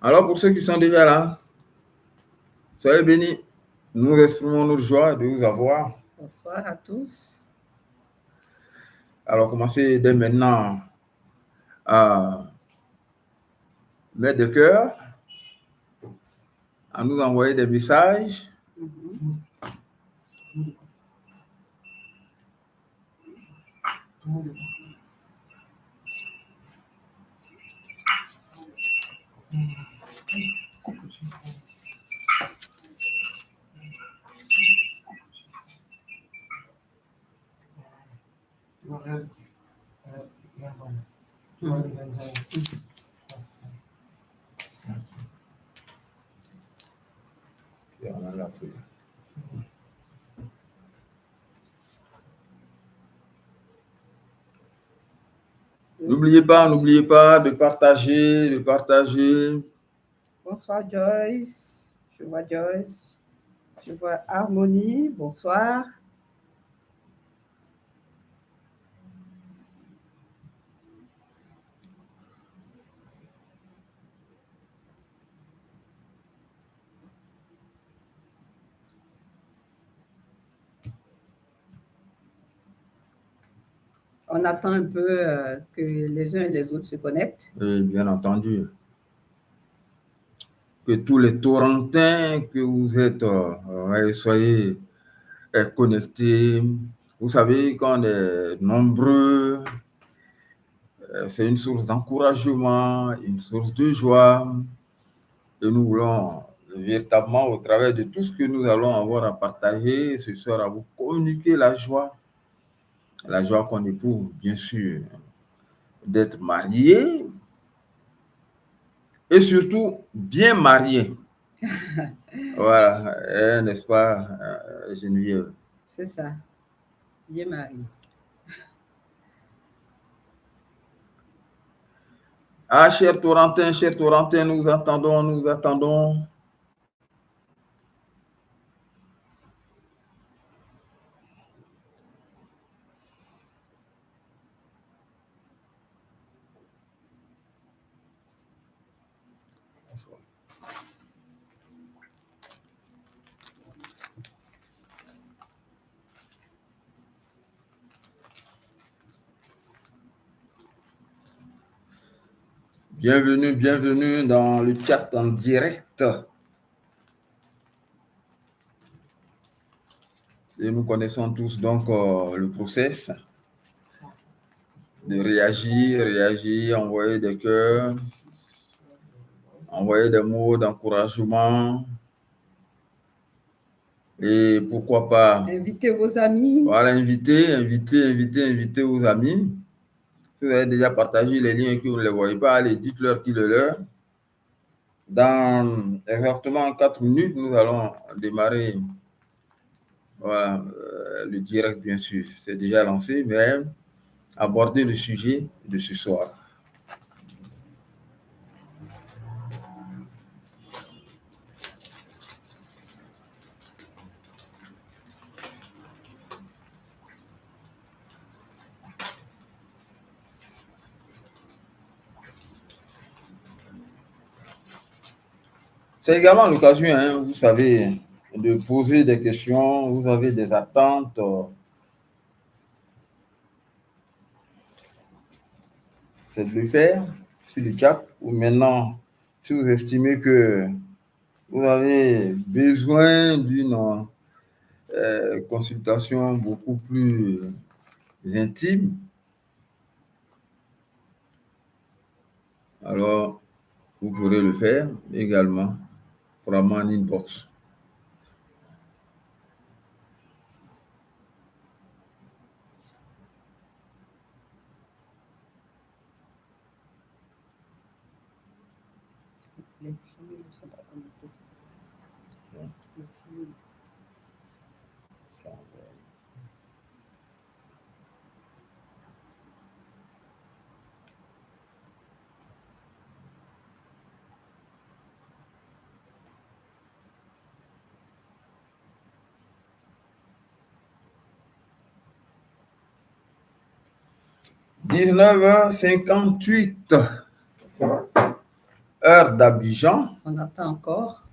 Alors, pour ceux qui sont déjà là, soyez bénis. Nous exprimons notre joie de vous avoir. Bonsoir à tous. Alors, commencez dès maintenant à mettre de cœur, à nous envoyer des messages. N'oubliez pas de partager. Bonsoir Joyce. Je vois Joyce. Je vois Harmonie. Bonsoir. On attend un peu que les uns et les autres se connectent. Et bien entendu, que tous les Torrentins que vous êtes, soyez connectés. Vous savez, quand on est nombreux, c'est une source d'encouragement, une source de joie. Et nous voulons véritablement, au travers de tout ce que nous allons avoir à partager ce soir, à vous communiquer la joie qu'on éprouve, bien sûr, d'être marié et surtout bien marié. Voilà, n'est-ce pas, Geneviève? C'est ça, bien marié. Ah, chers Torrentins, nous attendons. Bienvenue dans le chat en direct. Et nous connaissons tous donc le process de réagir, envoyer des cœurs, envoyer des mots d'encouragement. Et pourquoi pas inviter vos amis. Voilà, inviter vos amis. Si vous avez déjà partagé les liens et que vous ne les voyez pas, allez, dites-leur qu'il est l'heure. Dans exactement 4 minutes, nous allons démarrer le direct, bien sûr. C'est déjà lancé, mais aborder le sujet de ce soir. C'est également l'occasion, vous savez, de poser des questions. Vous avez des attentes. C'est de le faire sur le chat. Ou maintenant, si vous estimez que vous avez besoin d'une consultation beaucoup plus intime, alors vous pourrez le faire également pour en inbox. Les filles ne sont pas connectées. Les filles. 19h58, heure d'Abidjan. On attend encore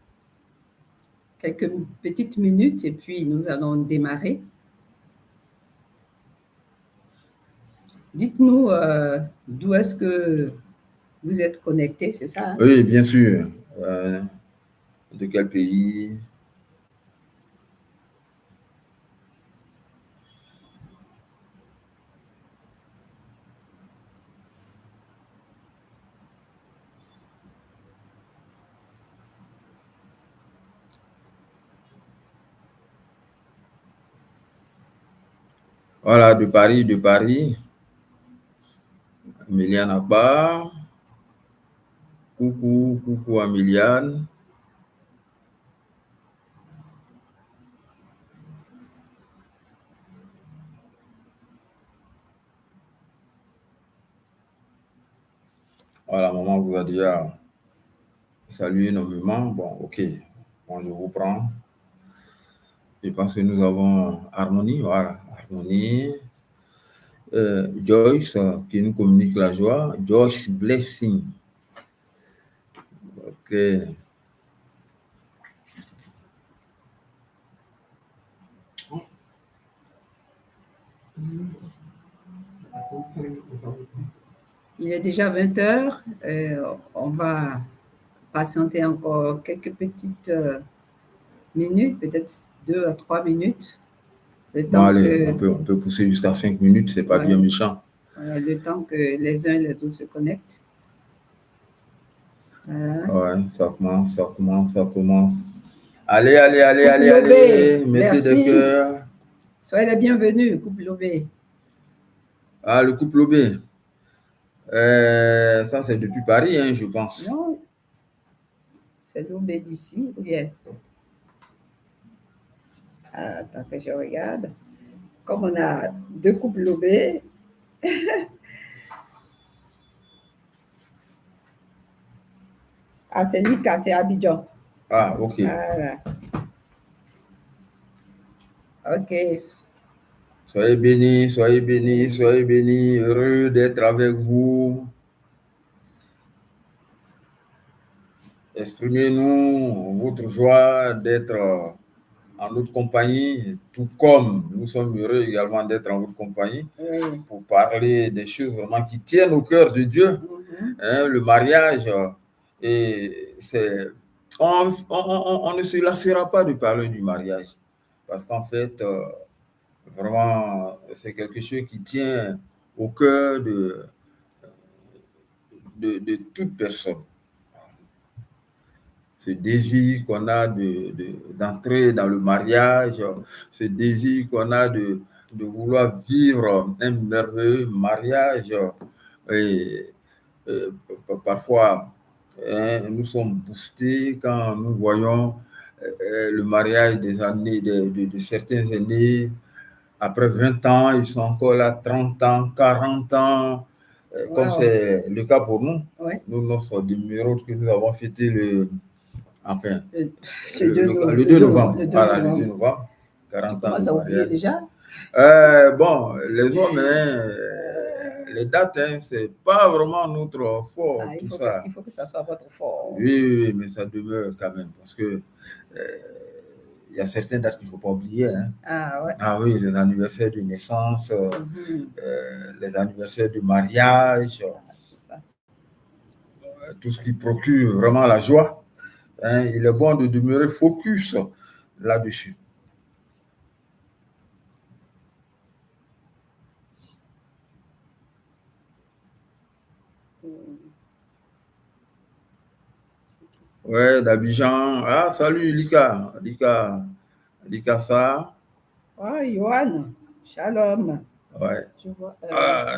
quelques petites minutes et puis nous allons démarrer. Dites-nous d'où est-ce que vous êtes connecté, c'est ça? Hein? Oui, bien sûr. De quel pays? Voilà, de Paris, de Paris. Emiliane Abba. Coucou, coucou Emiliane. Voilà, maman vous a déjà salué énormément. Bon, ok. Bon, je vous prends. Je pense que nous avons Harmonie, voilà, Harmonie. Joyce qui nous communique la joie. Joyce Blessing. Ok. Il est déjà 20 heures. On va patienter encore quelques petites minutes, peut-être 2 à 3 minutes. Bon, allez, on peut pousser jusqu'à 5 minutes, c'est pas bien méchant. Voilà, le temps que les uns et les autres se connectent. Voilà. Ouais, ça commence. Allez, allez. Mettez des cœurs. Soyez les bienvenus, couple Lobé. Ah, le couple Lobé. Ça, c'est depuis Paris, hein, je pense. Non, c'est Lobé d'ici, ou bien? Attends que je regarde. Comme on a 2 couples Lobé. Ah, c'est Lika, c'est Abidjan. Ah, ok. Voilà. Ok. Soyez bénis. Heureux d'être avec vous. Exprimez-nous votre joie d'être en notre compagnie, tout comme nous sommes heureux également d'être en votre compagnie, pour parler des choses vraiment qui tiennent au cœur de Dieu. Hein, le mariage, et c'est, on ne se lassera pas de parler du mariage, parce qu'en fait, vraiment, c'est quelque chose qui tient au cœur de toute personne. Ce désir qu'on a d'entrer dans le mariage, ce désir qu'on a de vouloir vivre un merveilleux mariage. Et parfois, nous sommes boostés quand nous voyons le mariage des années, de certains aînés. Après 20 ans, ils sont encore là, 30 ans, 40 ans, comme c'est le cas pour nous. Nous, notre numéro que nous avons fêté le 2 novembre. Voilà, le 2 novembre. 40 ans de mariage. Déjà? Bon, les hommes, les dates, c'est pas vraiment notre fort, tout ça. Il faut que ça soit votre fort. Oui, mais ça demeure quand même, parce que il y a certaines dates qu'il ne faut pas oublier. Hein. Ah oui, les anniversaires de naissance, les anniversaires de mariage, tout ce qui procure vraiment la joie. Hein, il est bon de demeurer focus là-dessus. Ouais, d'Abidjan. Ah, salut Lika. Lika ça. Ouais, Johan. Shalom. Ouais.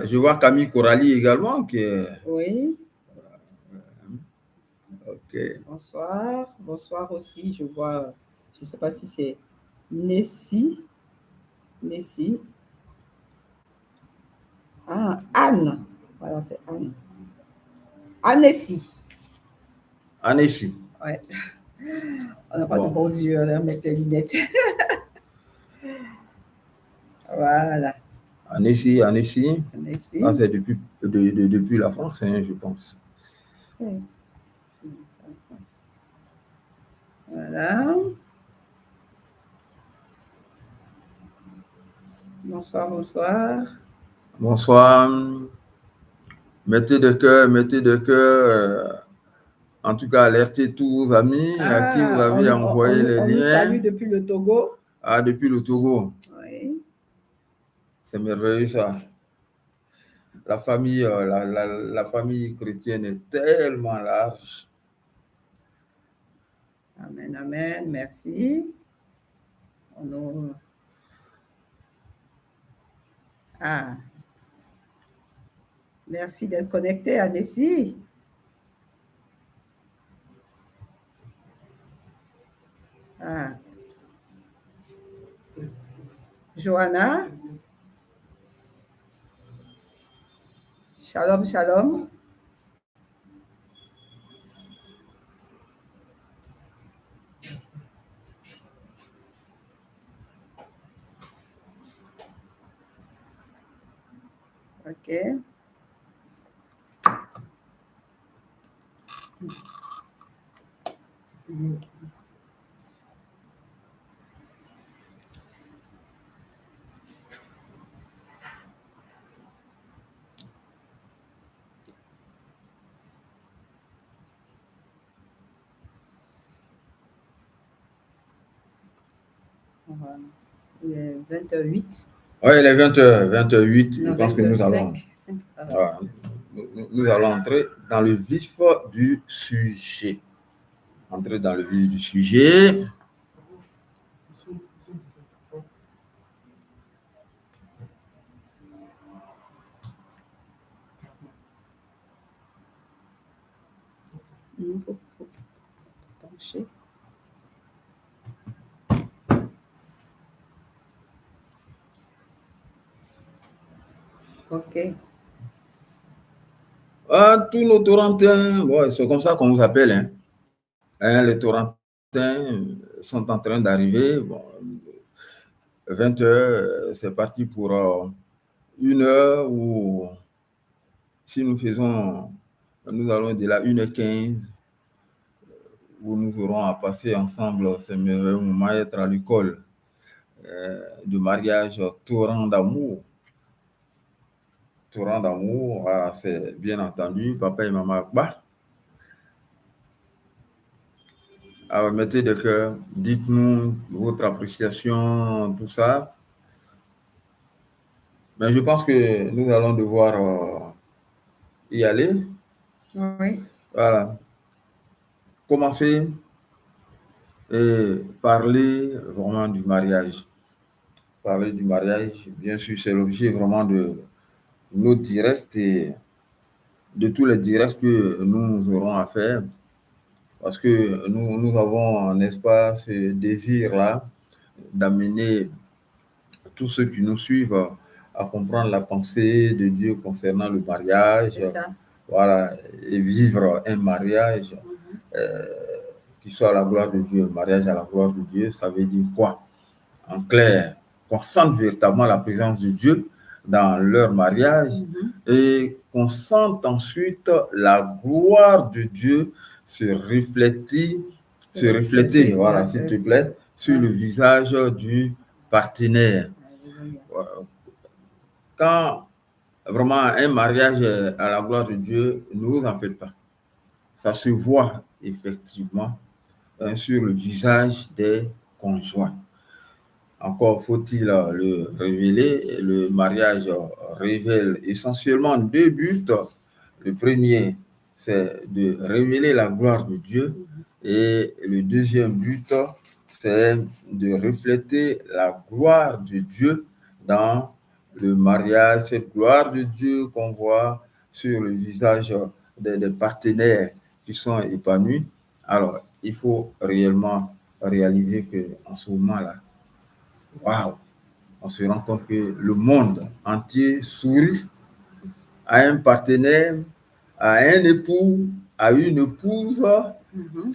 Je vois Camille Coralie également qui est... Oui. Ok. Bonsoir aussi. Je vois, je ne sais pas si c'est Nessie. Ah, Anne. Voilà, c'est Anne. Annessie. Ouais. On n'a pas de beaux yeux, on met des lunettes. Voilà. Annessie. Ah, c'est depuis la France, hein, je pense. Oui. Voilà. Bonsoir, bonsoir. Bonsoir. Mettez de cœur, mettez de cœur. En tout cas, alertez tous vos amis à qui vous avez envoyé les On nous salue liens. depuis le Togo. Ah, depuis le Togo. Oui. C'est merveilleux ça. La famille, la famille chrétienne est tellement large. Amen, amen. Merci. Ah. Merci d'être connecté, Annecy. Ah. Johanna. Shalom, shalom. OK. Il est 28. Oui, il est 20h, 28. Non, Je pense que nous allons, nous allons entrer dans le vif du sujet. Entrer dans le vif du sujet. Il faut pencher. OK. Ah, tous nos Torrentins, ouais, c'est comme ça qu'on nous appelle. Les Torrentins sont en train d'arriver. Bon, 20h, c'est parti pour 1 heure ou si nous faisons, nous allons de la 1h15 où nous aurons à passer ensemble ce merveilleux moment, être à l'école de mariage torrent d'amour. Torrent d'amour, voilà, c'est bien entendu papa et maman Akba. Alors, mettez de cœur, dites-nous votre appréciation, tout ça. Mais je pense que nous allons devoir y aller. Oui. Voilà. Commencer et parler vraiment du mariage. Parler du mariage, bien sûr, c'est l'objet vraiment de nos directs et de tous les directs que nous aurons à faire. Parce que nous avons, n'est-ce pas, ce désir-là d'amener tous ceux qui nous suivent à comprendre la pensée de Dieu concernant le mariage, voilà, et vivre un mariage qui soit à la gloire de Dieu. Un mariage à la gloire de Dieu, ça veut dire quoi? En clair, qu'on sente véritablement la présence de Dieu dans leur mariage et qu'on sente ensuite la gloire de Dieu se refléter, voilà, s'il te plaît, sur le visage du partenaire. Quand vraiment un mariage est à la gloire de Dieu, ne vous en faites pas. Ça se voit effectivement sur le visage des conjoints. Encore faut-il le révéler. Le mariage révèle essentiellement 2 buts. Le premier, c'est de révéler la gloire de Dieu. Et le deuxième but, c'est de refléter la gloire de Dieu dans le mariage. Cette gloire de Dieu qu'on voit sur le visage des partenaires qui sont épanouis. Alors, il faut réellement réaliser qu'en ce moment-là, waouh, on se rend compte que le monde entier sourit à un partenaire, à un époux, à une épouse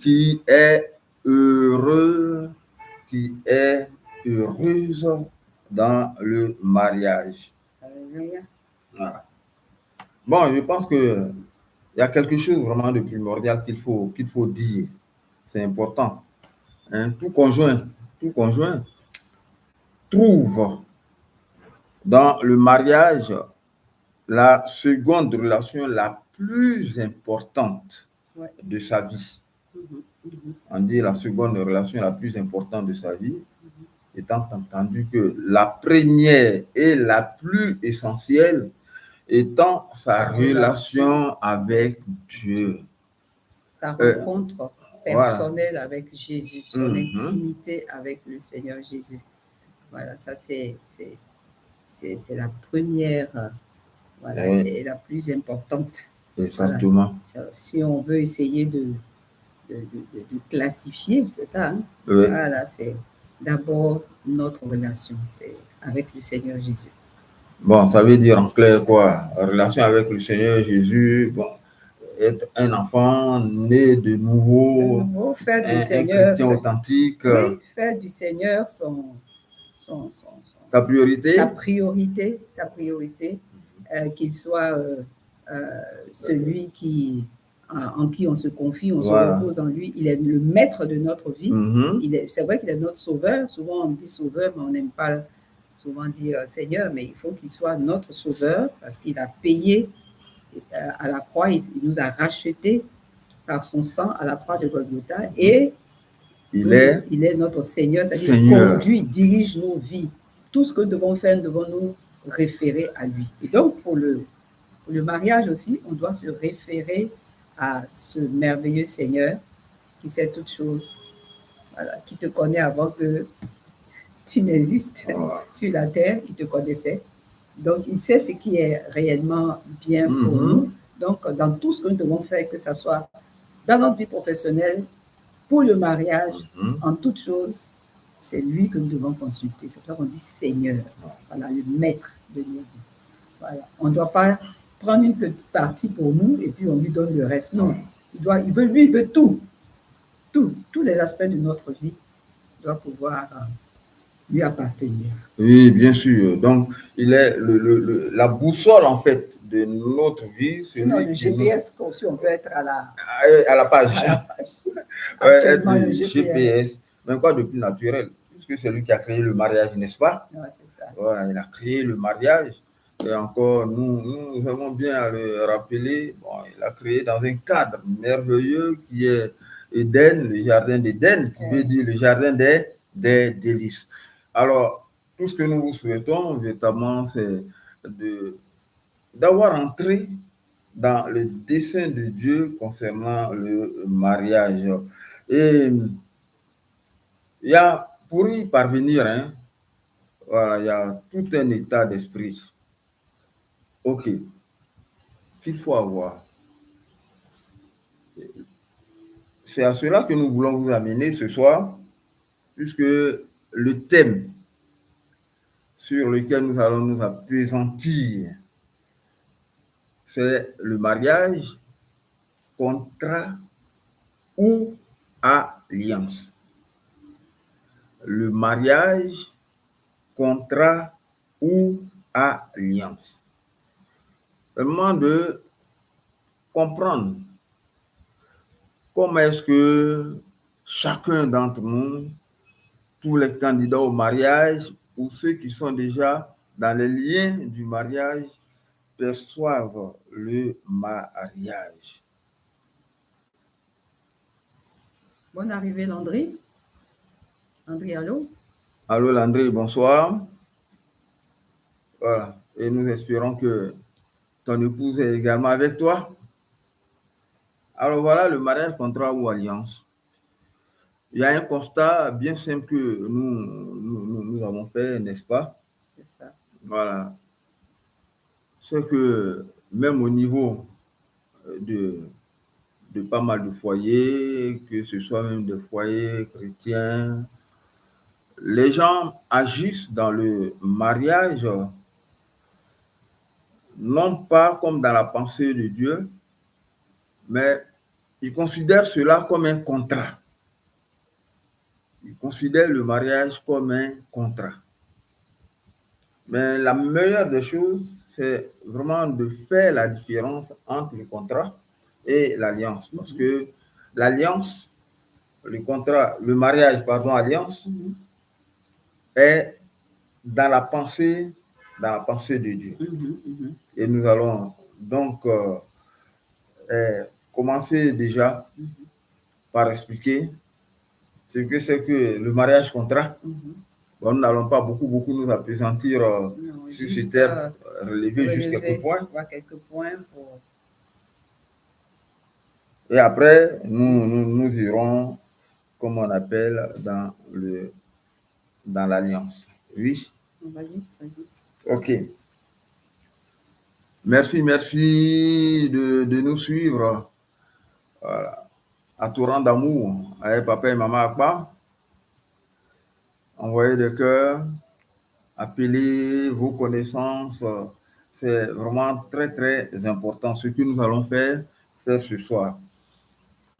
qui est heureux, qui est heureuse dans le mariage. Voilà. Bon, je pense que il y a quelque chose vraiment de primordial qu'il faut dire. C'est important. hein, tout conjoint trouve dans le mariage la seconde relation la plus importante de sa vie. On dit la seconde relation la plus importante de sa vie, étant entendu que la première et la plus essentielle étant sa relation avec Dieu. Sa rencontre personnelle voilà. avec Jésus, son intimité avec le Seigneur Jésus. Voilà, ça c'est la première voilà, et la plus importante. Exactement. Voilà. Si on veut essayer de classifier, c'est ça. Hein? Oui. Voilà, c'est d'abord notre relation, c'est avec le Seigneur Jésus. Bon, ça veut dire en clair quoi? Relation avec le Seigneur Jésus, bon, être un enfant né de nouveau, faire du un Seigneur, chrétien authentique. Oui, faire du Seigneur sa priorité. Sa priorité, qu'il soit celui en qui on se confie, on se repose en lui. Il est le maître de notre vie. C'est vrai qu'il est notre sauveur. Souvent, on dit sauveur, mais on n'aime pas souvent dire Seigneur, mais il faut qu'il soit notre sauveur parce qu'il a payé à la croix. Il nous a rachetés par son sang à la croix de Golgotha et il est notre Seigneur, c'est-à-dire qu'il conduit, dirige nos vies. Tout ce que nous devons faire, nous devons nous référer à lui. Et donc, pour le mariage aussi, on doit se référer à ce merveilleux Seigneur qui sait toutes choses, voilà, qui te connaît avant que tu n'existes sur la terre, qui te connaissait. Donc, il sait ce qui est réellement bien pour nous. Donc, dans tout ce que nous devons faire, que ce soit dans notre vie professionnelle, pour le mariage, en toute chose, c'est lui que nous devons consulter. C'est pour ça qu'on dit Seigneur, voilà, le maître de nos vies. Voilà. On ne doit pas prendre une petite partie pour nous et puis on lui donne le reste. Non, il veut tout. Tous les aspects de notre vie doivent pouvoir lui appartenir. Oui, bien sûr. Donc, il est la boussole, en fait, de notre vie. Sinon, le GPS, comme si on peut être à la page. À la page. Actuellement, le GPS. Même quoi de plus naturel, puisque c'est lui qui a créé le mariage, n'est-ce pas? Ouais, c'est ça. Voilà, il a créé le mariage. Et encore, nous aimons bien le rappeler, bon, il a créé dans un cadre merveilleux qui est Éden, le jardin d'Éden, qui veut dire le jardin des délices. Alors, tout ce que nous vous souhaitons, véritablement, c'est d'avoir entré dans le dessein de Dieu concernant le mariage. Et il y a, pour y parvenir, hein, voilà, il y a tout un état d'esprit. OK. Qu'il faut avoir. C'est à cela que nous voulons vous amener ce soir, puisque le thème sur lequel nous allons nous appesantir, c'est le mariage, contrat ou alliance. Le mariage, contrat ou alliance. Vraiment de comprendre comment est-ce que chacun d'entre nous, tous les candidats au mariage ou ceux qui sont déjà dans les liens du mariage, perçoivent le mariage. Bonne arrivée, Landry. Landry, allô? Allô, Landry, bonsoir. Voilà. Et nous espérons que ton épouse est également avec toi. Alors voilà, le mariage, contrat ou alliance. Il y a un constat bien simple que nous avons fait, n'est-ce pas? C'est ça. Voilà. C'est que même au niveau de pas mal de foyers, que ce soit même des foyers chrétiens, les gens agissent dans le mariage non pas comme dans la pensée de Dieu, mais ils considèrent cela comme un contrat. Ils considèrent le mariage comme un contrat. Mais la meilleure des choses, c'est vraiment de faire la différence entre le contrat et l'alliance. Parce que l'alliance, le mariage, pardon, alliance, est dans la pensée de Dieu. Et nous allons donc commencer déjà par expliquer ce que c'est que le mariage contrat. Bon, nous n'allons pas beaucoup nous appesantir sur ce terme, relever juste quelques points. Et après, nous irons, comme on appelle, dans l'alliance. Oui? Vas-y. OK. Merci de nous suivre. Voilà. À torrent d'amour, avec papa et maman Akba. Envoyez des cœurs, appelez vos connaissances. C'est vraiment très important ce que nous allons faire ce soir.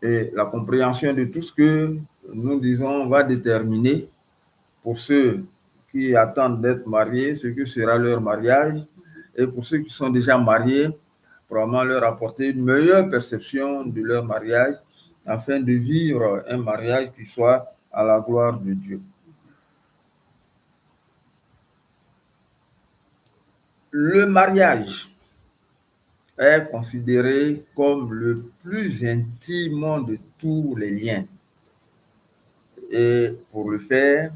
Et la compréhension de tout ce que nous disons va déterminer pour ceux qui attendent d'être mariés ce que sera leur mariage, et pour ceux qui sont déjà mariés, probablement leur apporter une meilleure perception de leur mariage afin de vivre un mariage qui soit à la gloire de Dieu. Le mariage est considéré comme le plus intime de tous les liens. Et pour le faire,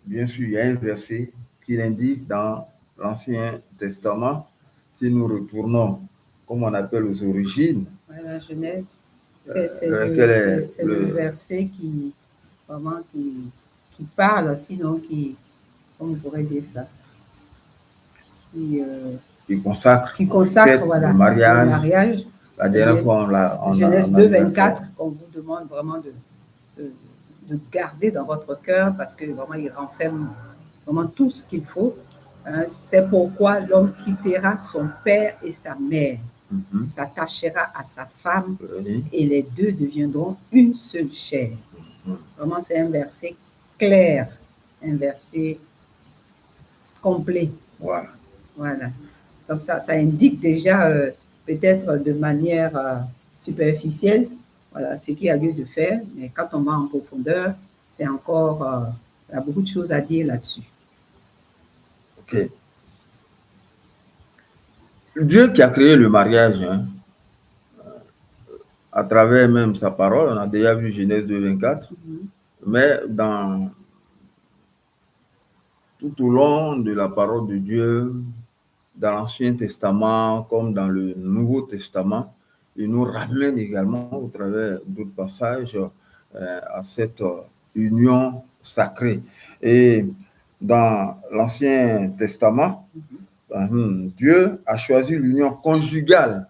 bien sûr, il y a un verset qui l'indique dans l'Ancien Testament. Si nous retournons, comme on appelle, aux origines. La Genèse, c'est le verset qui parle, sinon comment on pourrait dire ça, qui consacre voilà, le mariage. La dernière fois, on Genèse 2:24, qu'on vous demande vraiment de garder dans votre cœur, parce que vraiment, il renferme vraiment tout ce qu'il faut. C'est pourquoi l'homme quittera son père et sa mère, s'attachera à sa femme, et les deux deviendront une seule chair. Vraiment, c'est un verset clair, un verset complet. Voilà. Donc, ça indique déjà, peut-être de manière superficielle, voilà, ce qu'il y a lieu de faire, mais quand on va en profondeur, c'est encore, il y a beaucoup de choses à dire là-dessus. OK. Dieu qui a créé le mariage, à travers même sa parole, on a déjà vu Genèse 2:24, mais tout au long de la parole de Dieu, dans l'Ancien Testament comme dans le Nouveau Testament, il nous ramène également au travers d'autres passages à cette union sacrée. Et dans l'Ancien Testament, Dieu a choisi l'union conjugale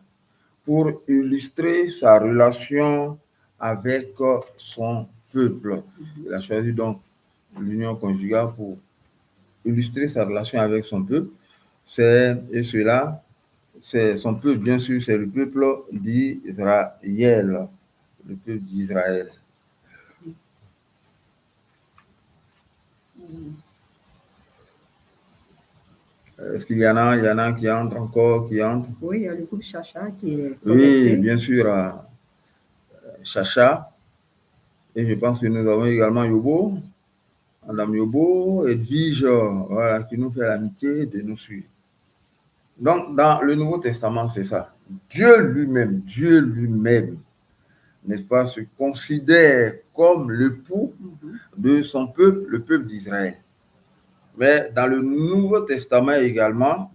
pour illustrer sa relation avec son peuple. Il a choisi donc l'union conjugale pour illustrer sa relation avec son peuple. Et cela, c'est son peuple, bien sûr, c'est le peuple d'Israël. Le peuple d'Israël. Est-ce qu'il y en a qui entrent encore, qui entrent? Oui, il y a le groupe Chacha qui est connecté. Oui, bien sûr, Chacha. Et je pense que nous avons également Yobo, Madame Yobo, Edwige, voilà, qui nous fait l'amitié de nous suivre. Donc, dans le Nouveau Testament, c'est ça. Dieu lui-même, n'est-ce pas, se considère comme l'époux de son peuple, le peuple d'Israël. Mais dans le Nouveau Testament également,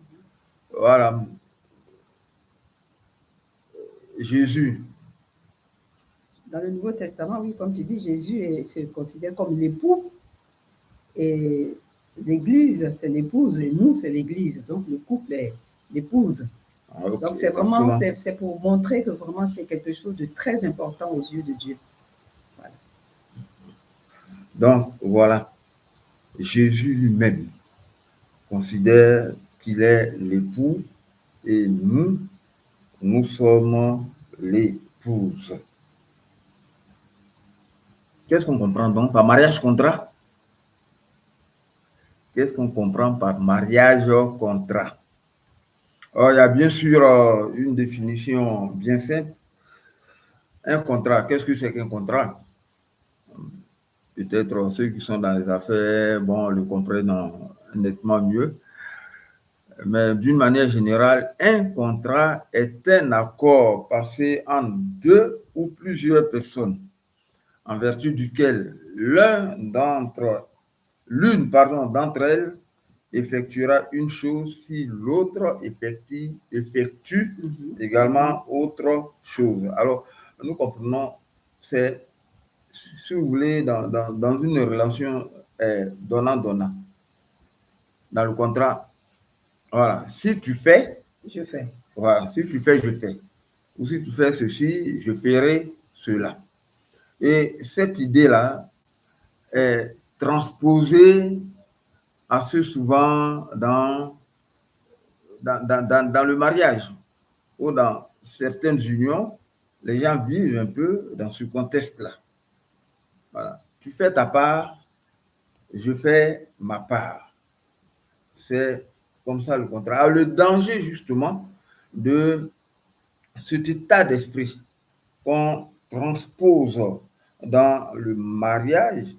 voilà, Jésus. Dans le Nouveau Testament, oui, comme tu dis, Jésus se considère comme l'époux, et l'Église, c'est l'épouse, et nous, c'est l'Église. Donc, le couple est l'épouse. Okay, donc, c'est vraiment, c'est pour montrer que vraiment, c'est quelque chose de très important aux yeux de Dieu. Voilà. Donc, voilà, Jésus lui-même considère qu'il est l'époux et nous sommes l'épouse. Qu'est-ce qu'on comprend donc par mariage contrat? Qu'est-ce qu'on comprend par mariage contrat? Alors, il y a bien sûr une définition bien simple. Un contrat, qu'est-ce que c'est qu'un contrat? Peut-être ceux qui sont dans les affaires, bon, le comprennent nettement mieux. Mais d'une manière générale, un contrat est un accord passé entre deux ou plusieurs personnes en vertu duquel l'une d'entre elles effectuera une chose si l'autre effectue également autre chose. Alors, nous comprenons, c'est, si vous voulez, dans une relation donnant-donnant. Dans le contrat, voilà, si tu fais, je fais. Voilà, si tu fais, je fais. Ou si tu fais ceci, je ferai cela. Et cette idée-là est transposée assez souvent dans le mariage ou dans certaines unions. Les gens vivent un peu dans ce contexte-là. Voilà. Tu fais ta part, je fais ma part. C'est comme ça le contrat. Alors, le danger, justement, de cet état d'esprit qu'on transpose dans le mariage,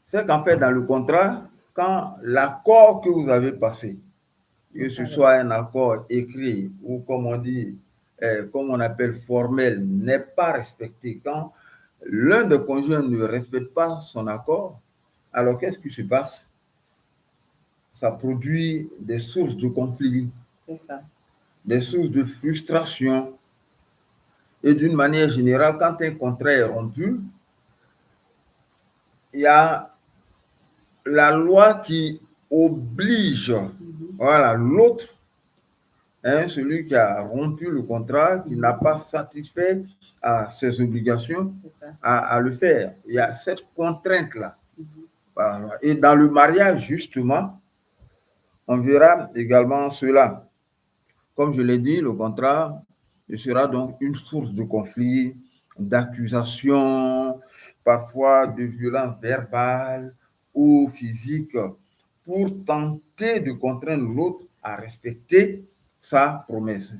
c'est qu'en fait, dans le contrat, quand l'accord que vous avez passé, que ce soit un accord écrit ou comme on dit, comme on appelle formel, n'est pas respecté, quand l'un des conjoints ne respecte pas son accord, alors qu'est-ce qui se passe? Ça produit des sources de conflits, des sources de frustration. Et d'une manière générale, quand un contrat est rompu, il y a la loi qui oblige voilà, l'autre, celui qui a rompu le contrat, qui n'a pas satisfait à ses obligations, à le faire. Il y a cette contrainte-là. Voilà. Et dans le mariage, justement, on verra également cela. Comme je l'ai dit, le contrat sera donc une source de conflit, d'accusation, parfois de violence verbale ou physique, pour tenter de contraindre l'autre à respecter sa promesse.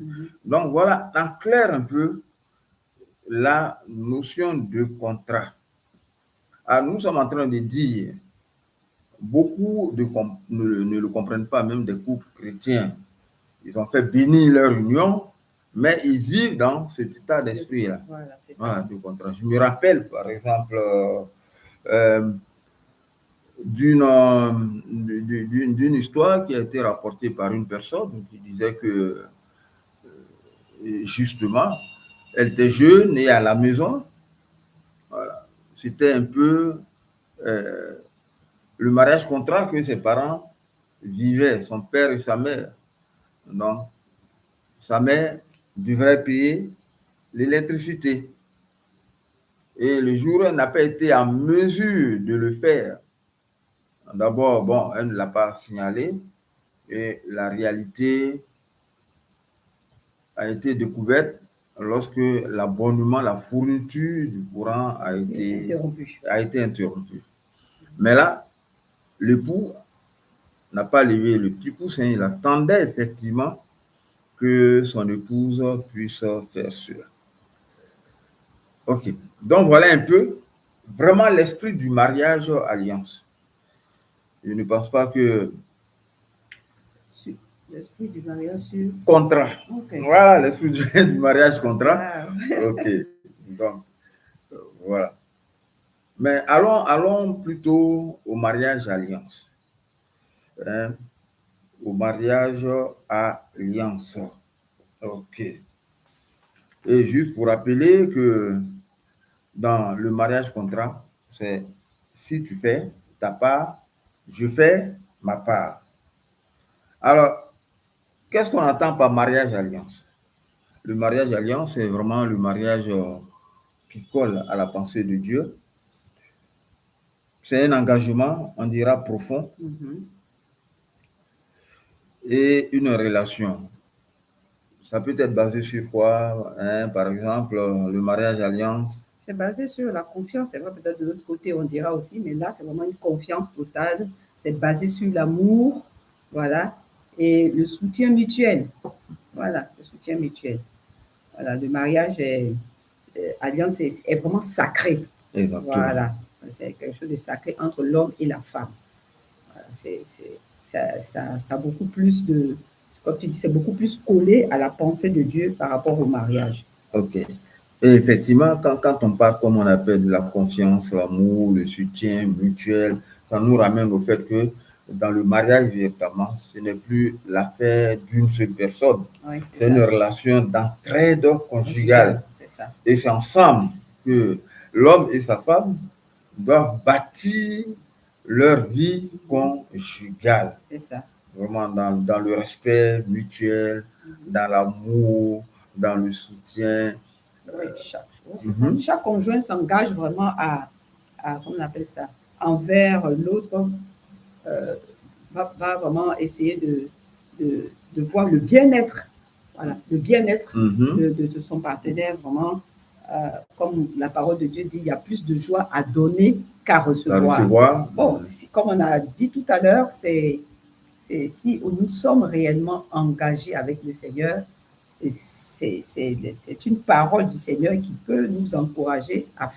Donc voilà, en clair un peu la notion de contrat. Alors, nous sommes en train de dire, beaucoup ne le comprennent pas, même des couples chrétiens. Ils ont fait bénir leur union, mais ils vivent dans cet état d'esprit-là. Voilà, du contrat. Je me rappelle, par exemple, d'une histoire qui a été rapportée par une personne qui disait que, justement, elle était jeune et à la maison, voilà, c'était un peu le mariage contrat que ses parents vivaient, son père et sa mère. Donc, sa mère devrait payer l'électricité. Et le jour où elle n'a pas été en mesure de le faire, d'abord, bon, elle ne l'a pas signalé et la réalité a été découverte lorsque l'abonnement, la fourniture du courant a été interrompue. Mais là, l'époux n'a pas levé le petit pouce, il attendait effectivement que son épouse puisse faire cela. Ok, donc voilà un peu vraiment l'esprit du mariage alliance. Je ne pense pas que... L'esprit du mariage sur... Contrat. Okay. Voilà, l'esprit du mariage contrat. Ok, donc voilà. Mais allons plutôt au mariage alliance. Au mariage alliance. Ok. Et juste pour rappeler que dans le mariage contrat, c'est si tu fais ta part, je fais ma part. Alors, qu'est-ce qu'on entend par mariage alliance? Le mariage alliance, c'est vraiment le mariage qui colle à la pensée de Dieu. C'est un engagement, on dira, profond et une relation. Ça peut être basé sur quoi, hein? Par exemple, le mariage alliance. C'est basé sur la confiance. C'est vrai, peut-être de l'autre côté, on dira aussi, mais là, c'est vraiment une confiance totale. C'est basé sur l'amour, voilà, et le soutien mutuel. Voilà, le soutien mutuel. Voilà, le mariage alliance est vraiment sacré. Exactement. Voilà, c'est quelque chose de sacré entre l'homme et la femme. Voilà, ça a beaucoup plus de, comme tu dis, c'est beaucoup plus collé à la pensée de Dieu par rapport au mariage. Ok. Et effectivement, quand on parle, comme on appelle, de la confiance, l'amour, le soutien mutuel, ça nous ramène au fait que dans le mariage, véritablement, ce n'est plus l'affaire d'une seule personne. Oui, c'est une relation d'entraide conjugale. C'est ça. Et c'est ensemble que l'homme et sa femme doivent bâtir leur vie conjugale. C'est ça. Vraiment dans le respect mutuel, dans l'amour, dans le soutien. Oui, chaque conjoint s'engage vraiment à, comment on appelle ça, envers l'autre, va vraiment essayer de voir le bien-être, voilà, le bien-être de son partenaire, vraiment. Comme la parole de Dieu dit, il y a plus de joie à donner qu'à recevoir. Bon, comme on a dit tout à l'heure, c'est si nous sommes réellement engagés avec le Seigneur, c'est une parole du Seigneur qui peut nous encourager à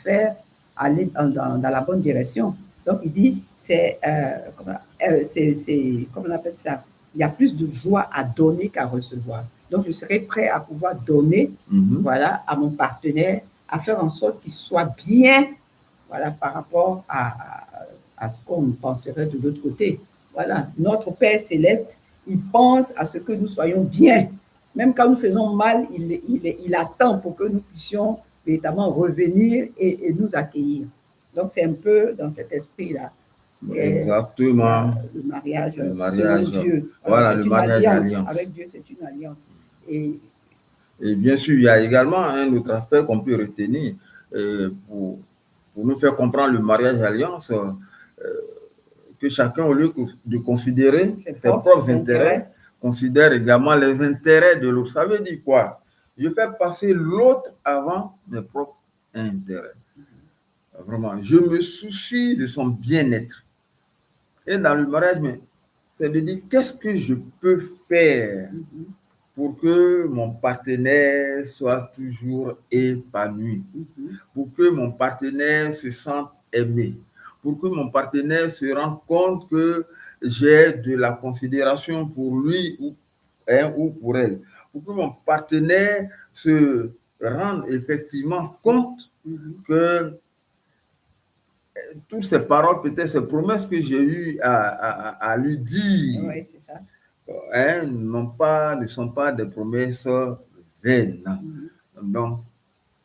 aller dans la bonne direction. Donc, il dit, comment on appelle ça? Il y a plus de joie à donner qu'à recevoir. Donc, je serai prêt à pouvoir donner, voilà, à mon partenaire, à faire en sorte qu'il soit bien, voilà, par rapport à ce qu'on penserait de l'autre côté. Voilà, notre Père céleste, il pense à ce que nous soyons bien. Même quand nous faisons mal, il attend pour que nous puissions véritablement revenir et nous accueillir. Donc, c'est un peu dans cet esprit-là. Exactement. Le mariage selon Dieu. Voilà, le mariage alliance. Avec Dieu, c'est une alliance. Et bien sûr, il y a également un autre aspect qu'on peut retenir pour nous faire comprendre le mariage alliance, que chacun, au lieu de considérer ses propres intérêts, considère également les intérêts de l'autre. Ça veut dire quoi? Je fais passer l'autre avant mes propres intérêts. Vraiment, je me soucie de son bien-être. Et dans le mariage, c'est de dire qu'est-ce que je peux faire pour que mon partenaire soit toujours épanoui, pour que mon partenaire se sente aimé, pour que mon partenaire se rende compte que j'ai de la considération pour lui ou pour elle, pour que mon partenaire se rende effectivement compte que toutes ces paroles, peut-être ces promesses que j'ai eu à lui dire, c'est ça. Ne sont pas des promesses vaines. Donc,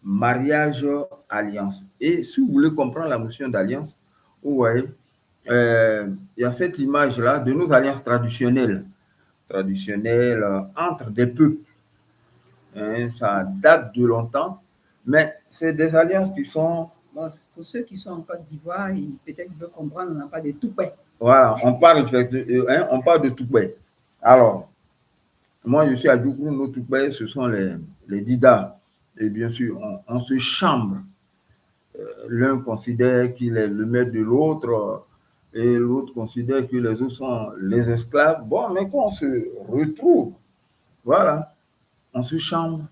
mariage, alliance. Et si vous voulez comprendre la notion d'alliance, vous voyez, il y a cette image-là de nos alliances traditionnelles entre des peuples. Ça date de longtemps, mais c'est des alliances qui sont... Bon, pour ceux qui sont en Côte d'Ivoire, peut-être veulent comprendre, on n'a pas de Toupé. Voilà, on parle de Toupé. Alors, moi, je suis à Djoukourou, nos Toupé, ce sont les Dida. Et bien sûr, on se chambre. L'un considère qu'il est le maître de l'autre et l'autre considère que les autres sont les esclaves. Bon, mais quand on se retrouve, voilà, on se chambre.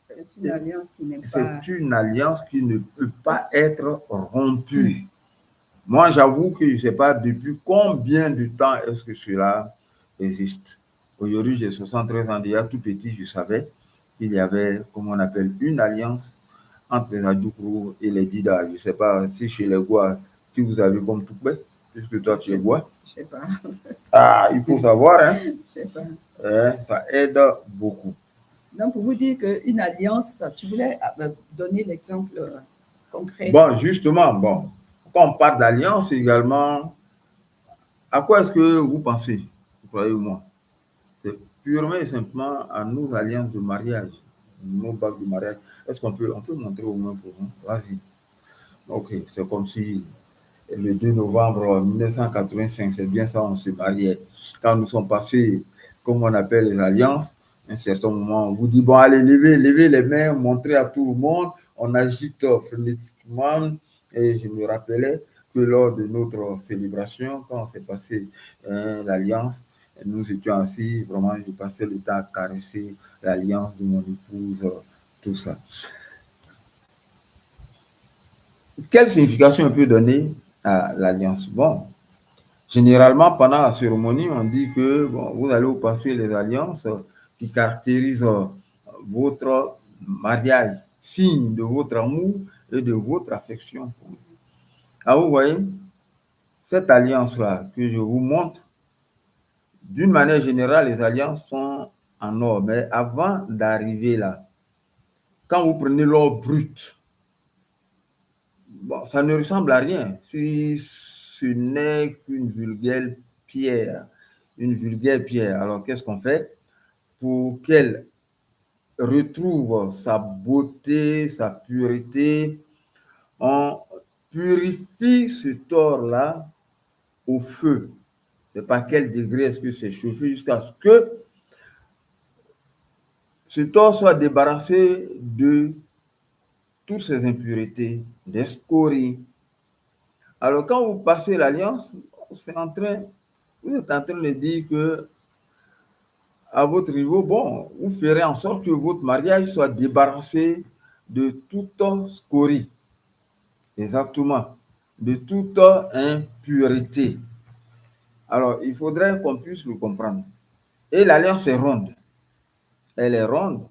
C'est une alliance qui n'est pas... C'est une alliance qui ne peut pas être rompue. Moi, j'avoue que je ne sais pas depuis combien de temps est-ce que cela existe. Aujourd'hui, j'ai 73 ans. Déjà tout petit, je savais qu'il y avait, comme on appelle, une alliance entre les Adjoukrou et les Dida. Je ne sais pas si chez les Goua, qui vous avez comme Toupé, puisque toi, tu es Goua. Je ne sais pas. Ah, il faut savoir, hein. Je ne sais pas. Ça aide beaucoup. Donc, pour vous dire qu'une alliance, tu voulais donner l'exemple concret. Bon, justement, quand on parle d'alliance également, à quoi est-ce que vous pensez, croyez-moi? C'est purement et simplement à nos alliances de mariage, nos bagues de mariage. Est-ce qu'on peut montrer au moins pour nous? Vas-y. Ok, c'est comme si le 2 novembre 1985, c'est bien ça, on se mariait. Quand nous sommes passés, comme on appelle les alliances, à un certain moment, on vous dit, bon, allez, levez les mains, montrez à tout le monde, on agite frénétiquement. Et je me rappelais que lors de notre célébration, quand s'est passé l'alliance, nous étions assis, vraiment, je passais le temps à caresser l'alliance de mon épouse, tout ça. Quelle signification on peut donner à l'alliance? Bon, généralement, pendant la cérémonie, on dit que bon, vous allez vous passer les alliances qui caractérisent votre mariage, signe de votre amour et de votre affection. Ah, vous voyez, cette alliance-là que je vous montre, d'une manière générale, les alliances sont en or. Mais avant d'arriver là, quand vous prenez l'or brut, bon, ça ne ressemble à rien. Si ce n'est qu'une vulgaire pierre, une vulgaire pierre. Alors, qu'est-ce qu'on fait? Pour qu'elle retrouve sa beauté, sa pureté, on purifie ce or-là au feu. Je ne sais pas à quel degré est-ce que c'est chauffé jusqu'à ce que ce or soit débarrassé de toutes ces impuretés, des scories. Alors, quand vous passez l'alliance, vous êtes en train de dire que à votre niveau, bon, vous ferez en sorte que votre mariage soit débarrassé de toute scorie. Exactement. De toute impureté. Alors, il faudrait qu'on puisse le comprendre. Et l'alliance est ronde. Elle est ronde.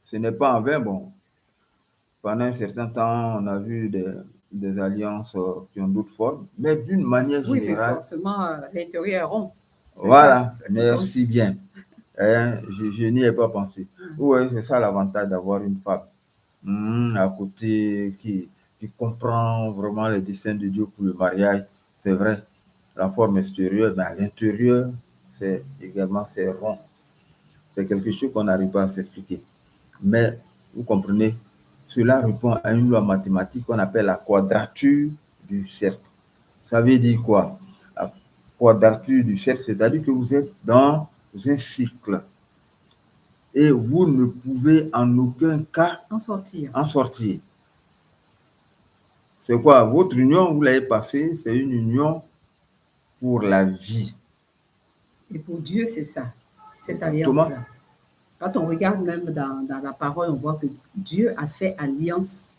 Ce n'est pas en vain. Bon, pendant un certain temps, on a vu des alliances qui ont d'autres formes, mais d'une manière générale. Oui, mais forcément, l'intérieur est rond. Voilà, merci bien. Je n'y ai pas pensé. Oui, c'est ça l'avantage d'avoir une femme à côté qui comprend vraiment les desseins de Dieu pour le mariage. C'est vrai, la forme extérieure, mais à l'intérieur, c'est rond. C'est quelque chose qu'on n'arrive pas à s'expliquer. Mais vous comprenez, cela répond à une loi mathématique qu'on appelle la quadrature du cercle. Ça veut dire quoi? La quadrature du cercle, c'est-à-dire que vous êtes dans un cycle et vous ne pouvez en aucun cas en sortir. C'est quoi? Votre union, vous l'avez passée, c'est une union pour la vie. Et pour Dieu, c'est ça, cette alliance-là. Quand on regarde même dans la parole, on voit que Dieu a fait alliance,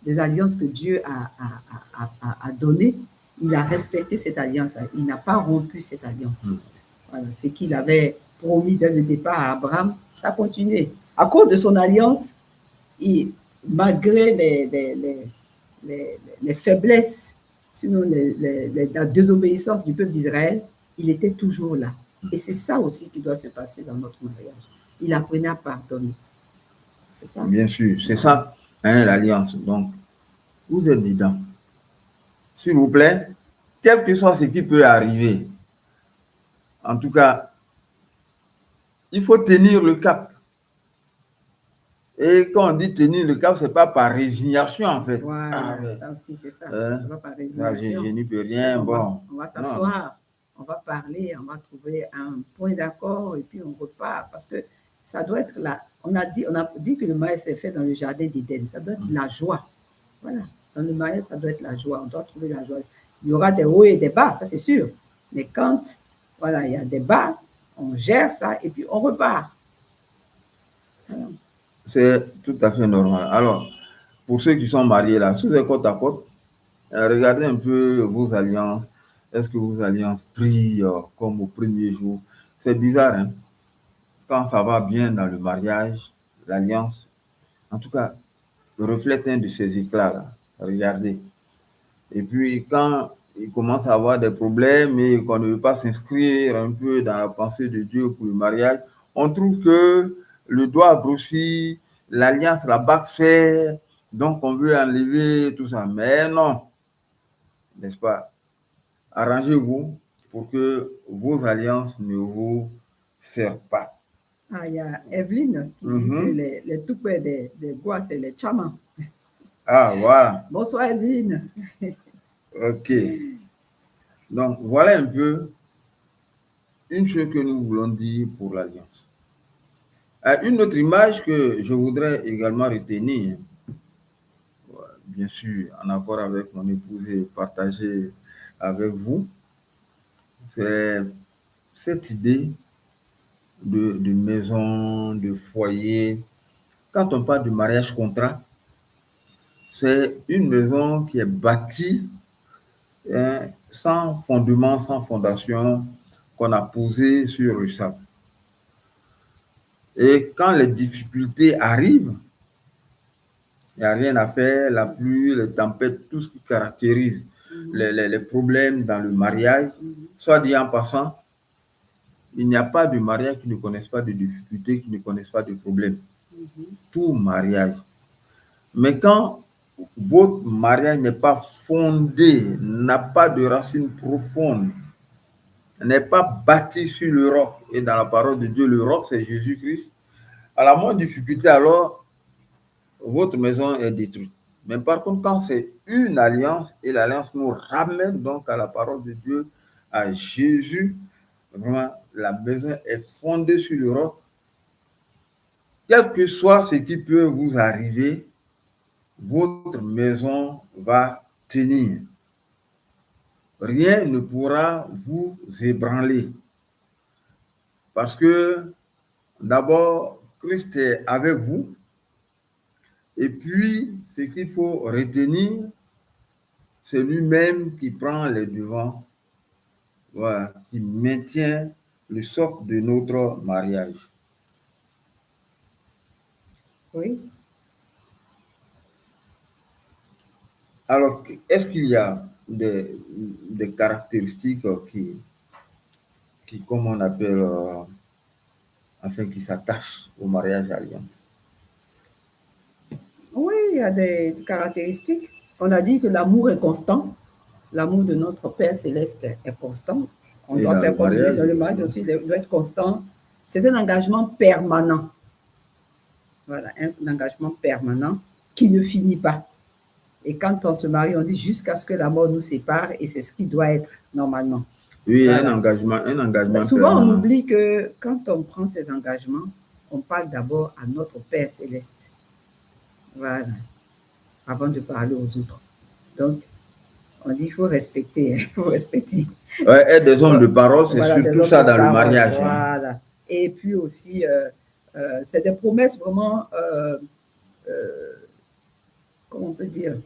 des alliances que Dieu a données. Il a respecté cette alliance. Il n'a pas rompu cette alliance. Voilà, ce qu'il avait promis dès le départ à Abraham, ça a continué. À cause de son alliance, malgré les faiblesses, sinon la désobéissance du peuple d'Israël, il était toujours là. Et c'est ça aussi qui doit se passer dans notre mariage. Il apprenait à pardonner. C'est ça? Bien sûr, c'est ça, l'alliance. Donc, vous êtes dedans. S'il vous plaît, quel que soit ce qui peut arriver, en tout cas, il faut tenir le cap. Et quand on dit tenir le cap, ce n'est pas par résignation, en fait. Voilà, ça aussi, c'est ça. C'est pas par résignation. Je n'y peux rien, bon. On va s'asseoir, on va parler, on va trouver un point d'accord et puis on repart. Parce que ça doit être là. On a dit que le mariage s'est fait dans le jardin d'Éden. Ça doit être la joie. Voilà. Dans le mariage, ça doit être la joie. On doit trouver la joie. Il y aura des hauts et des bas, ça c'est sûr. Mais quand, voilà, il y a des bas, on gère ça et puis on repart. Voilà. C'est tout à fait normal. Alors, pour ceux qui sont mariés là, si vous êtes côte à côte, regardez un peu vos alliances. Est-ce que vos alliances brillent comme au premier jour? C'est bizarre, hein? Quand ça va bien dans le mariage, l'alliance, en tout cas, reflète un de ces éclats-là. Regardez. Et puis, quand il commence à avoir des problèmes et qu'on ne veut pas s'inscrire un peu dans la pensée de Dieu pour le mariage, on trouve que le doigt grossit, l'alliance, la bague serre, donc on veut enlever tout ça. Mais non, n'est-ce pas? Arrangez-vous pour que vos alliances ne vous servent pas. Ah, il y a Evelyne qui dit que les tout près des bois, c'est les chamans. Ah, voilà. Bonsoir, Evelyne. OK. Donc, voilà un peu une chose que nous voulons dire pour l'alliance. Une autre image que je voudrais également retenir, bien sûr, en accord avec mon épouse et partager avec vous, c'est cette idée de maison, de foyer, quand on parle de mariage contrat, c'est une maison qui est bâtie sans fondement, sans fondation, qu'on a posée sur le sable. Et quand les difficultés arrivent, il n'y a rien à faire, la pluie, les tempêtes, tout ce qui caractérise les problèmes dans le mariage, soit dit en passant, il n'y a pas de mariage qui ne connaisse pas de difficultés, qui ne connaisse pas de problèmes. Tout mariage. Mais quand votre mariage n'est pas fondé, n'a pas de racines profondes, n'est pas bâti sur le roc, et dans la parole de Dieu, le roc, c'est Jésus-Christ, à la moindre difficulté, alors, votre maison est détruite. Mais par contre, quand c'est une alliance, et l'alliance nous ramène donc à la parole de Dieu, à Jésus, vraiment, la maison est fondée sur le roc. Quel que soit ce qui peut vous arriver, votre maison va tenir. Rien ne pourra vous ébranler. Parce que d'abord, Christ est avec vous. Et puis, ce qu'il faut retenir, c'est lui-même qui prend les devants, voilà, qui maintient le socle de notre mariage. Oui. Alors, est-ce qu'il y a des caractéristiques qui, comme on appelle, enfin, qui s'attachent au mariage alliance? Oui, il y a des caractéristiques. On a dit que l'amour est constant. L'amour de notre Père Céleste est constant. On doit faire comme lui. Dans le mariage aussi, il doit être constant. C'est un engagement permanent. Voilà, un engagement permanent qui ne finit pas. Et quand on se marie, on dit jusqu'à ce que la mort nous sépare, et c'est ce qui doit être normalement. Oui, voilà. un engagement souvent, permanent. On oublie que quand on prend ces engagements, on parle d'abord à notre Père Céleste. Voilà, avant de parler aux autres. Donc, on dit qu'il faut respecter. Il faut respecter. Ouais, être des hommes de parole, c'est voilà, surtout ça dans le mariage. Voilà. Hein. Et puis aussi, c'est des promesses vraiment, comment on peut dire,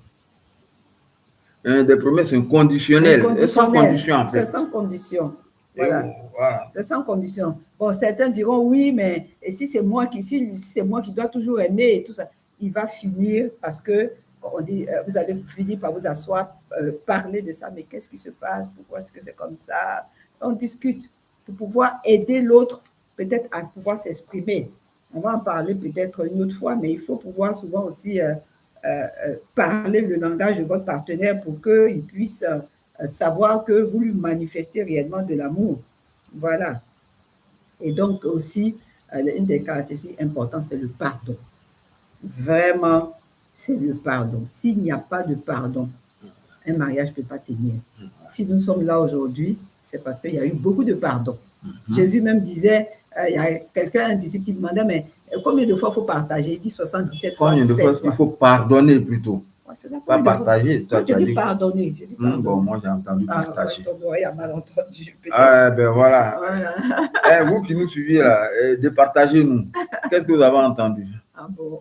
des promesses inconditionnelles. Et sans condition, en fait. C'est sans condition. Voilà. Voilà. C'est sans condition. Bon, certains diront oui, mais et si c'est moi qui dois toujours aimer et tout ça, il va finir parce que on dit, vous allez finir par vous asseoir, parler de ça, mais qu'est-ce qui se passe? Pourquoi est-ce que c'est comme ça? On discute pour pouvoir aider l'autre peut-être à pouvoir s'exprimer. On va en parler peut-être une autre fois, mais il faut pouvoir souvent aussi parler le langage de votre partenaire pour qu'il puisse savoir que vous lui manifestez réellement de l'amour. Voilà. Et donc aussi, une des caractéristiques importantes, c'est le pardon. Vraiment, c'est le pardon. S'il n'y a pas de pardon, un mariage ne peut pas tenir. Si nous sommes là aujourd'hui, c'est parce qu'il y a eu beaucoup de pardon. Jésus même disait, il y a quelqu'un, un disciple qui demandait, mais combien de fois il faut partager? Il dit 77 fois. Combien de fois il faut pardonner plutôt? Ouais, c'est ça, pas partager. Toi, tu dis pardonner. Je dis pardonner. Bon, moi j'ai entendu partager. Ton oreille a mal entendu. Ah, ben voilà. Vous qui nous suivez là, départagez-nous. Qu'est-ce que vous avez entendu? Ah bon.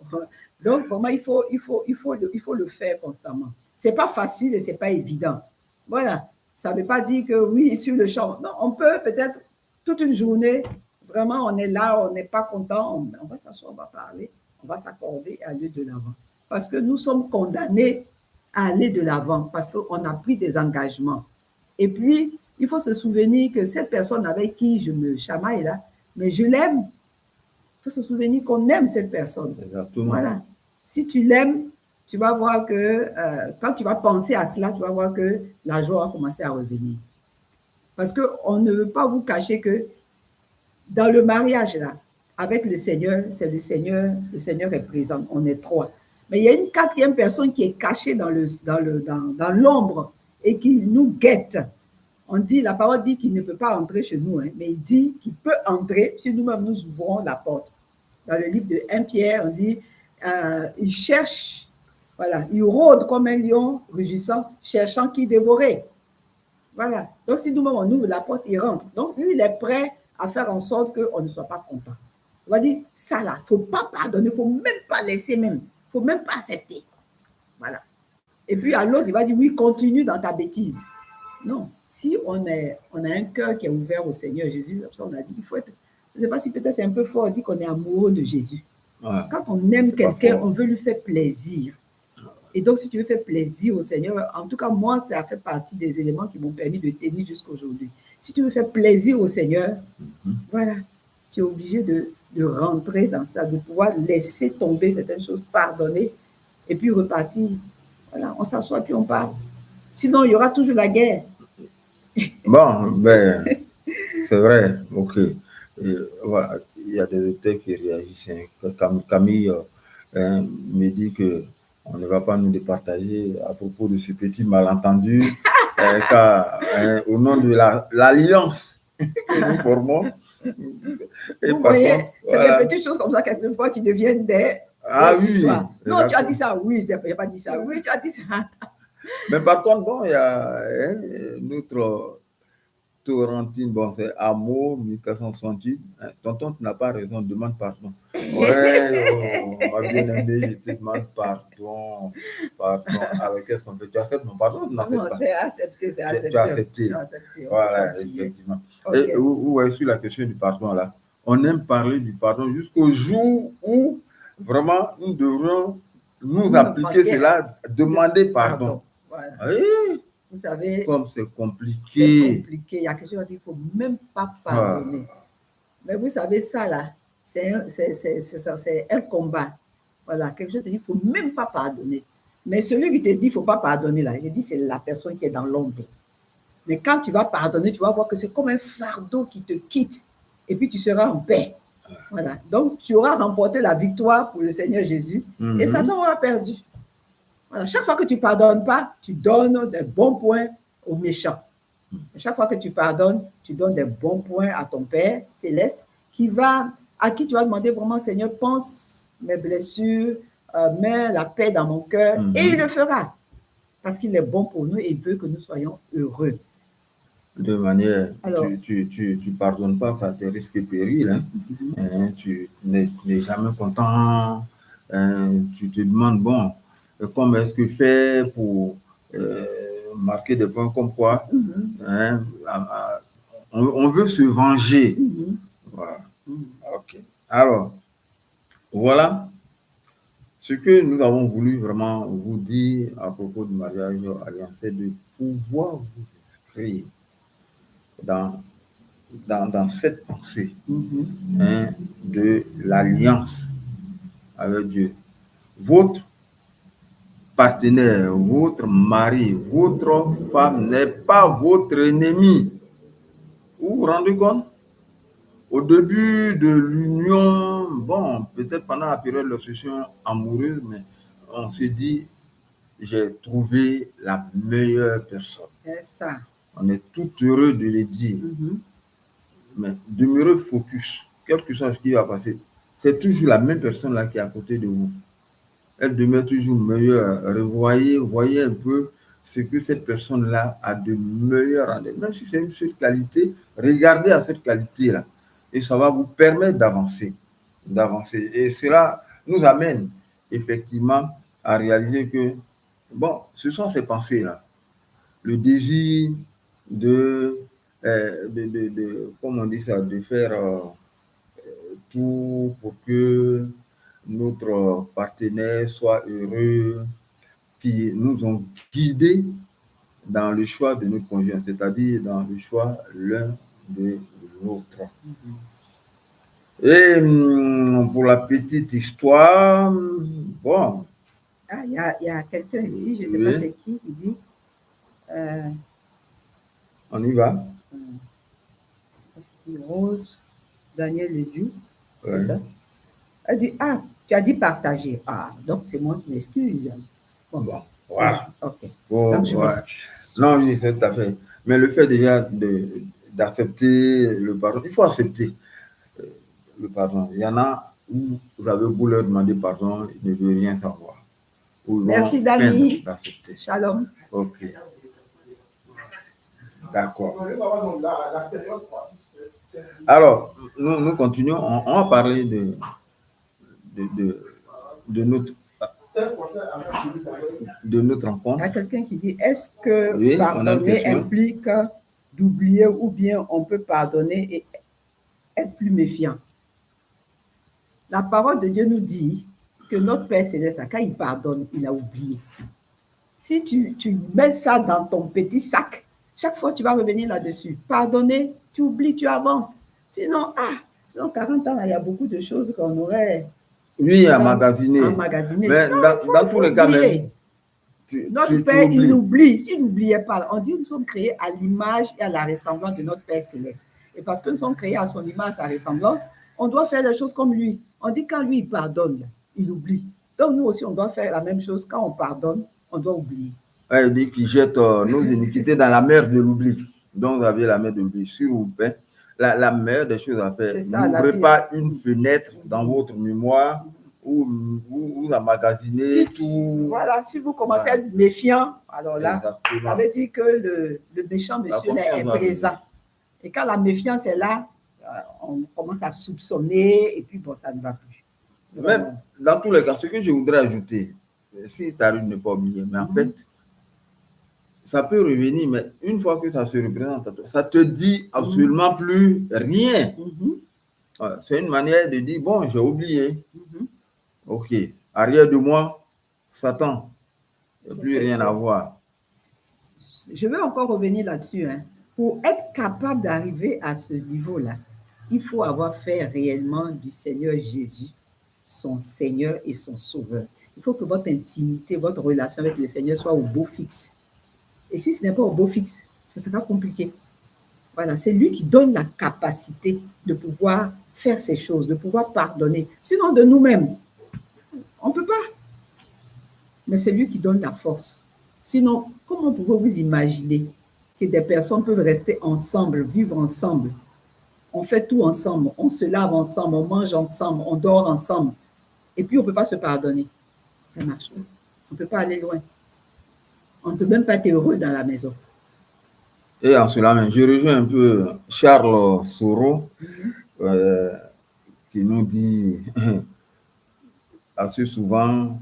Donc, vraiment, il faut le faire constamment. Ce n'est pas facile et ce n'est pas évident. Voilà. Ça ne veut pas dire que oui, sur le champ. Non, on peut peut-être toute une journée, vraiment, on est là, on n'est pas content, on va s'asseoir, on va parler, on va s'accorder et aller de l'avant. Parce que nous sommes condamnés à aller de l'avant, parce qu'on a pris des engagements. Et puis, il faut se souvenir que cette personne avec qui je me chamaille là, mais je l'aime. Il faut se souvenir qu'on aime cette personne. Exactement. Voilà. Si tu l'aimes, tu vas voir que quand tu vas penser à cela, tu vas voir que la joie va commencer à revenir. Parce qu'on ne veut pas vous cacher que dans le mariage, là, avec le Seigneur, c'est le Seigneur est présent, on est trois. Mais il y a une quatrième personne qui est cachée dans l'ombre et qui nous guette. On dit, la parole dit qu'il ne peut pas entrer chez nous, hein, mais il dit qu'il peut entrer si nous-mêmes nous ouvrons la porte. Dans le livre de 1 Pierre, on dit, il cherche, voilà, il rôde comme un lion rugissant, cherchant qui dévorer. Voilà. Donc, si nous-mêmes, on ouvre la porte, il rentre. Donc, lui, il est prêt à faire en sorte qu'on ne soit pas content. On va dire, ça là, il ne faut pas pardonner, il ne faut même pas laisser même. Il ne faut même pas accepter. Voilà. Et puis, à l'autre, il va dire, oui, continue dans ta bêtise. Non. Si on a un cœur qui est ouvert au Seigneur Jésus, comme ça, on a dit, il faut être... Je ne sais pas si peut-être c'est un peu fort, on dit qu'on est amoureux de Jésus. Ouais. Quand on aime quelqu'un, on veut lui faire plaisir. Et donc, si tu veux faire plaisir au Seigneur, en tout cas, moi, ça fait partie des éléments qui m'ont permis de tenir jusqu'à aujourd'hui. Si tu veux faire plaisir au Seigneur, voilà, tu es obligé de rentrer dans ça, de pouvoir laisser tomber certaines choses, pardonner, et puis repartir. Voilà, on s'assoit puis on parle. Sinon, il y aura toujours la guerre. Bon, ben, c'est vrai, ok. Et, voilà, il y a des auteurs qui réagissent. Camille me dit que on ne va pas nous départager à propos de ce petit malentendu, car au nom de l'alliance que nous formons. Et vous voyez, c'est des petites choses comme ça, quelquefois, qui deviennent des histoires. Oui, non, tu as dit ça, oui, je n'ai pas dit ça. Oui, tu as dit ça. Mais par contre, bon, il y a notre Torrentine, bon, c'est Amo 1468. Tonton, tu n'as pas raison, demande pardon. Ouais, ma bien-aimée, je te demande pardon. Pardon. Alors, qu'est-ce qu'on fait? Tu acceptes mon pardon? Non, c'est accepté, c'est accepté. Tu as accepté. Voilà, effectivement. Okay. Et où est sur la question du pardon, là? On aime parler du pardon jusqu'au jour où vraiment nous devrons nous appliquer cela, demander pardon. Voilà. Oui. Vous savez, comme c'est compliqué. C'est compliqué. Il y a quelque chose qui dit qu'il ne faut même pas pardonner. Mais vous savez, ça là, c'est un combat. Voilà, quelque chose qui dit qu'il ne faut même pas pardonner. Mais celui qui te dit qu'il ne faut pas pardonner, là, il dit c'est la personne qui est dans l'ombre. Mais quand tu vas pardonner, tu vas voir que c'est comme un fardeau qui te quitte. Et puis tu seras en paix. Voilà. Donc, tu auras remporté la victoire pour le Seigneur Jésus. Et Satan aura perdu. Voilà. Chaque fois que tu ne pardonnes pas, tu donnes des bons points aux méchants. Chaque fois que tu pardonnes, tu donnes des bons points à ton Père céleste à qui tu vas demander vraiment, Seigneur, pense mes blessures, mets la paix dans mon cœur, et il le fera. Parce qu'il est bon pour nous et il veut que nous soyons heureux. De manière, alors, tu pardonnes pas, ça te risque péril. Hein? Tu n'es jamais content. Tu te demandes, bon, comment est-ce que faire pour marquer des points comme quoi hein, on veut se venger. Voilà. Ok. Alors, voilà ce que nous avons voulu vraiment vous dire à propos du mariage alliance, c'est de pouvoir vous inscrire dans cette pensée hein, de l'alliance avec Dieu. Votre partenaire, votre mari, votre femme n'est pas votre ennemi. Vous vous rendez compte? Au début de l'union, bon, peut-être pendant la période de l'obsession amoureuse, mais on se dit, j'ai trouvé la meilleure personne. C'est ça. On est tout heureux de le dire. Mais demeurez focus, quel que soit ce qui va passer. C'est toujours la même personne là qui est à côté de vous. Elle demeure toujours meilleure. Voyez un peu ce que cette personne-là a de meilleur en elle. Même si c'est une seule qualité, regardez à cette qualité-là. Et ça va vous permettre d'avancer. Et cela nous amène effectivement à réaliser que, bon, ce sont ces pensées-là. Le désir comme on dit ça, de faire tout pour que notre partenaire soit heureux, qui nous ont guidés dans le choix de notre conjoint, c'est-à-dire dans le choix l'un de l'autre. Et pour la petite histoire, bon. Ah, il y a quelqu'un ici, je ne sais pas c'est qui dit. On y va. Rose, Daniel Ledoux, c'est ça? Elle dit, tu as dit partager. Ah, donc c'est moi qui m'excuse. Bon, voilà. Ok. Donc, je m'excuse. Non, oui, c'est tout à fait. Mais le fait déjà d'accepter le pardon, il faut accepter le pardon. Il y en a où vous avez beau leur demander pardon, ils ne veulent rien savoir. Merci, Dani. Shalom. Ok. D'accord. Alors, nous continuons. On va parler de notre rencontre. Il y a quelqu'un qui dit, est-ce que pardonner implique d'oublier ou bien on peut pardonner et être plus méfiant? La parole de Dieu nous dit que notre Père Céleste, quand il pardonne, il a oublié. Si tu mets ça dans ton petit sac, chaque fois tu vas revenir là-dessus. Pardonner, tu oublies, tu avances. Sinon, 40 ans, il y a beaucoup de choses qu'on aurait... Oui, emmagasiner. Mais non, dans tous les cas, même, notre Père, il oublie. S'il n'oubliait pas, on dit que nous sommes créés à l'image et à la ressemblance de notre Père Céleste. Et parce que nous sommes créés à son image, à sa ressemblance, on doit faire des choses comme lui. On dit quand lui, il pardonne, il oublie. Donc nous aussi, on doit faire la même chose. Quand on pardonne, on doit oublier. Ouais, il dit qu'il jette nos iniquités dans la mer de l'oubli. Donc vous avez la mer de l'oubli. S'il vous plaît, la meilleure des choses à faire, n'ouvrez pas une fenêtre dans votre mémoire où vous emmagasinez tout. Voilà, si vous commencez à être méfiant, alors là, ça veut dire que le méchant monsieur est présent. Et quand la méfiance est là, on commence à soupçonner et puis bon, ça ne va plus. Même dans tous les cas, ce que je voudrais ajouter, si tu arrives ne pas oublier, mais en fait, ça peut revenir, mais une fois que ça se représente à toi, ça te dit absolument plus rien. C'est une manière de dire, bon, j'ai oublié. Ok, arrière de moi, Satan, il n'y a plus rien à voir. Je veux encore revenir là-dessus. Pour être capable d'arriver à ce niveau-là, il faut avoir fait réellement du Seigneur Jésus son Seigneur et son Sauveur. Il faut que votre intimité, votre relation avec le Seigneur soit au beau fixe. Et si ce n'est pas au beau fixe, ça sera compliqué. Voilà, c'est lui qui donne la capacité de pouvoir faire ces choses, de pouvoir pardonner. Sinon, de nous-mêmes, on ne peut pas. Mais c'est lui qui donne la force. Sinon, comment pouvez-vous imaginer que des personnes peuvent rester ensemble, vivre ensemble? On fait tout ensemble, on se lave ensemble, on mange ensemble, on dort ensemble. Et puis, on ne peut pas se pardonner. Ça marche pas. On ne peut pas aller loin. On ne peut même pas être heureux dans la maison. Et en cela même, je rejoins un peu Charles Soro qui nous dit assez souvent,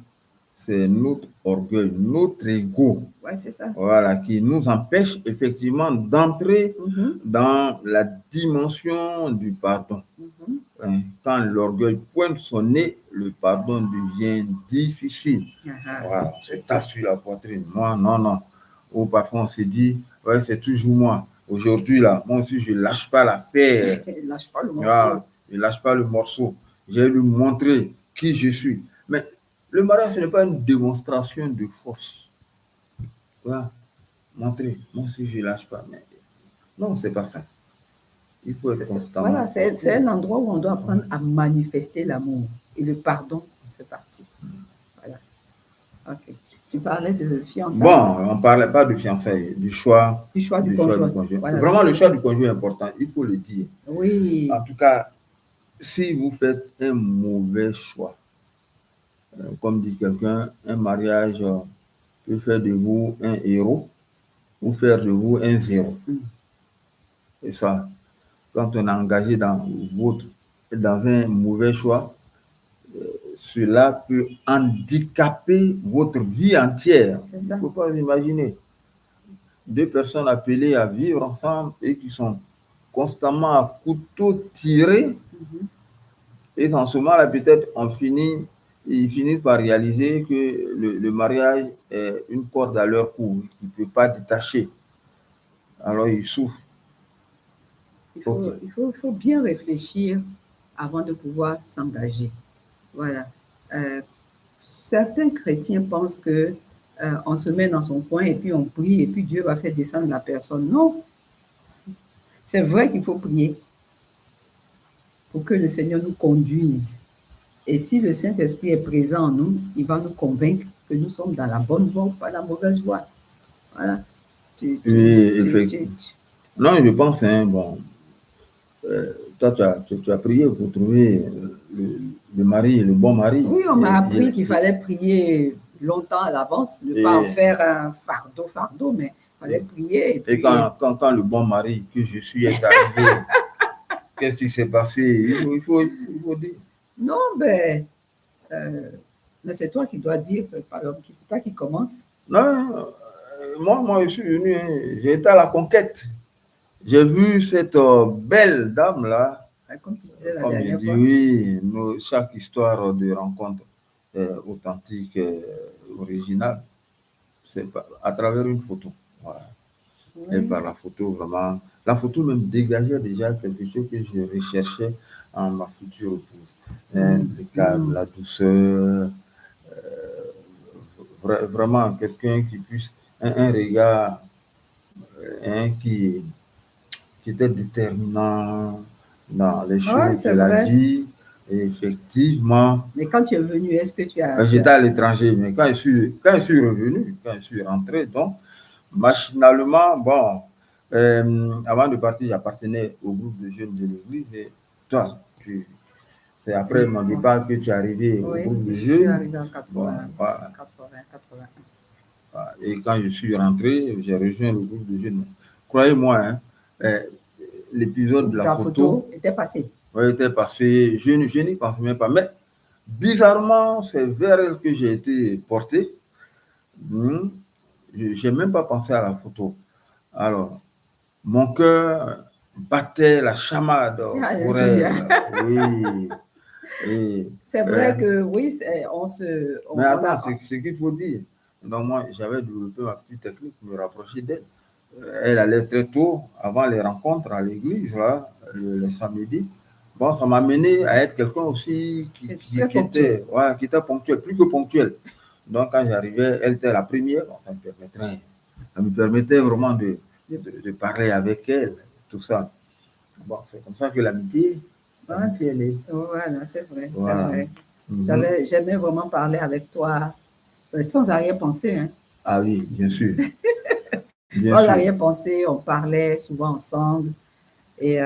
c'est notre orgueil, notre ego, voilà, qui nous empêche effectivement d'entrer dans la dimension du pardon. Quand l'orgueil pointe son nez, le pardon devient difficile. Voilà, c'est ça sur la poitrine. Moi, non. Ou parfois on se dit, ouais, c'est toujours moi. Aujourd'hui, là, moi aussi, je ne lâche pas l'affaire. Lâche pas le morceau. Voilà, je ne lâche pas le morceau. J'ai lui montrer qui je suis. Mais le mariage, ce n'est pas une démonstration de force. Voilà, montrer. Moi aussi, je ne lâche pas. Mais non, ce n'est pas ça. Il faut être constamment. Voilà, c'est un endroit où on doit apprendre à manifester l'amour. Et le pardon en fait partie. Voilà. OK. Tu parlais de fiançailles. Bon, on ne parlait pas de fiançailles, du choix du conjoint. Voilà. Vraiment, le choix du conjoint est important, il faut le dire. Oui. En tout cas, si vous faites un mauvais choix, comme dit quelqu'un, un mariage peut faire de vous un héros ou faire de vous un zéro. Et ça, quand on est engagé dans un mauvais choix, cela peut handicaper votre vie entière. C'est ça. Il ne faut pas imaginer. Deux personnes appelées à vivre ensemble et qui sont constamment à couteau tiré. Et en ce moment-là, peut-être, ils finissent par réaliser que le mariage est une corde à leur cou, qu'ils ne peuvent pas détacher. Alors, ils souffrent. Il faut bien réfléchir avant de pouvoir s'engager. Voilà. Certains chrétiens pensent que on se met dans son coin et puis on prie et puis Dieu va faire descendre la personne. Non. C'est vrai qu'il faut prier pour que le Seigneur nous conduise. Et si le Saint-Esprit est présent en nous, il va nous convaincre que nous sommes dans la bonne voie ou pas la mauvaise voie. Voilà. Oui, effectivement. Non, je pense, bon, toi, tu as prié pour trouver le mari, le bon mari. Oui, on m'a appris qu'il fallait prier longtemps à l'avance, ne pas en faire un fardeau, mais fallait prier. Et quand le bon mari que je suis est arrivé, qu'est-ce qui s'est passé? Il faut dire. Non, mais c'est toi qui dois dire, c'est toi qui commence. Non, moi, je suis venu, j'ai été à la conquête. J'ai vu cette belle dame-là. Comme tu disais la comme dernière fois. Oui, chaque histoire de rencontre authentique, originale, c'est à travers une photo. Voilà. Oui. Et par la photo, vraiment, la photo même dégageait déjà quelque chose que je recherchais en ma future épouse. Le calme, la douceur, vraiment quelqu'un qui puisse, un regard qui était déterminant dans les choses de la vie. Et effectivement. Mais quand tu es venu, est-ce que tu as... J'étais à l'étranger, mais quand je suis revenu, quand je suis rentré, donc, machinalement, bon, avant de partir, j'appartenais au groupe de jeunes de l'église. Et toi, c'est après mon départ que tu es arrivé au groupe de jeunes. Je suis arrivé en 80, bon, voilà. 81. Voilà. Et quand je suis rentré, j'ai rejoint le groupe de jeunes. Croyez-moi, l'épisode de la photo était passé. Oui, était passé. Je n'y pense même pas. Mais bizarrement, c'est vers elle que j'ai été porté. Je n'ai même pas pensé à la photo. Alors, mon cœur battait la chamade pour elle. Oui. C'est vrai que oui, mais attends, c'est ce qu'il faut dire. Donc moi, j'avais développé ma petite technique pour me rapprocher d'elle. Elle allait très tôt, avant les rencontres à l'église, là, le samedi. Bon, ça m'a mené à être quelqu'un aussi qui était ponctuel, plus que ponctuel. Donc, quand j'arrivais, elle était la première. Bon, ça me permettait vraiment de parler avec elle, tout ça. Bon, c'est comme ça que l'amitié est née. Voilà, c'est vrai. Voilà. J'aimais vraiment parler avec toi sans arrière-pensée. Hein. Ah oui, bien sûr. Sans arrière-pensée, on parlait souvent ensemble. Et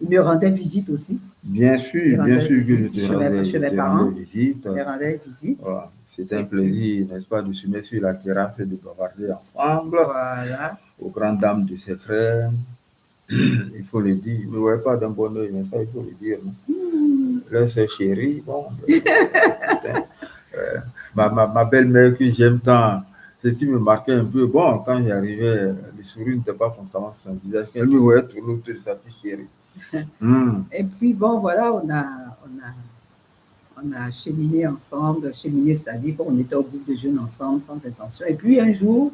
il me rendait visite aussi. Bien sûr que je te rendais visite. Voilà. C'était un plaisir, n'est-ce pas, de se mettre sur la terrasse et de bavarder ensemble. Voilà. Aux grandes dames de ses frères. Il faut le dire. Ne voyez pas d'un bon oeil, mais ça, il faut le dire. Là, c'est chérie. Bon, ma belle-mère que j'aime tant, ce qui me marquait un peu, bon, quand j'arrivais, le sourire n'était pas constamment sur son visage. Elle me voyait tourner autour de sa fille chérie. Et puis, bon, voilà, on a cheminé ensemble, sa vie. Bon, on était au groupe de jeunes ensemble, sans intention. Et puis, un jour,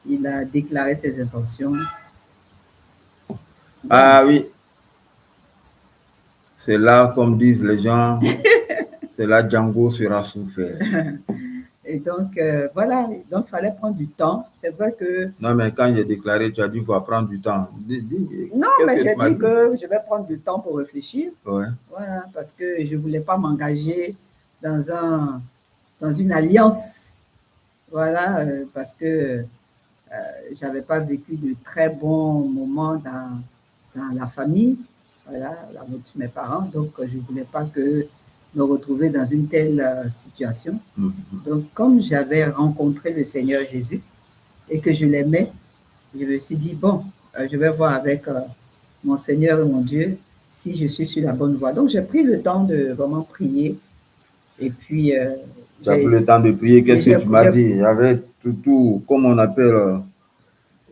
il a déclaré ses intentions. Ah oui. C'est là, comme disent les gens, c'est là Django sera souffert. Et donc, voilà, donc il fallait prendre du temps. C'est vrai que... Non, mais quand j'ai déclaré, tu as dit qu'on va prendre du temps. Non, mais j'ai dit que je vais prendre du temps pour réfléchir. Ouais. Voilà, parce que je ne voulais pas m'engager dans une alliance. Voilà, parce que je n'avais pas vécu de très bons moments dans la famille. Voilà, avec mes parents. Donc, je ne voulais pas me retrouver dans une telle situation. Donc, comme j'avais rencontré le Seigneur Jésus et que je l'aimais, je me suis dit, bon, je vais voir avec mon Seigneur et mon Dieu si je suis sur la bonne voie. Donc, j'ai pris le temps de vraiment prier. Et puis... tu as pris le temps de prier, qu'est-ce que tu m'as dit? Il y avait tout, comme on appelle,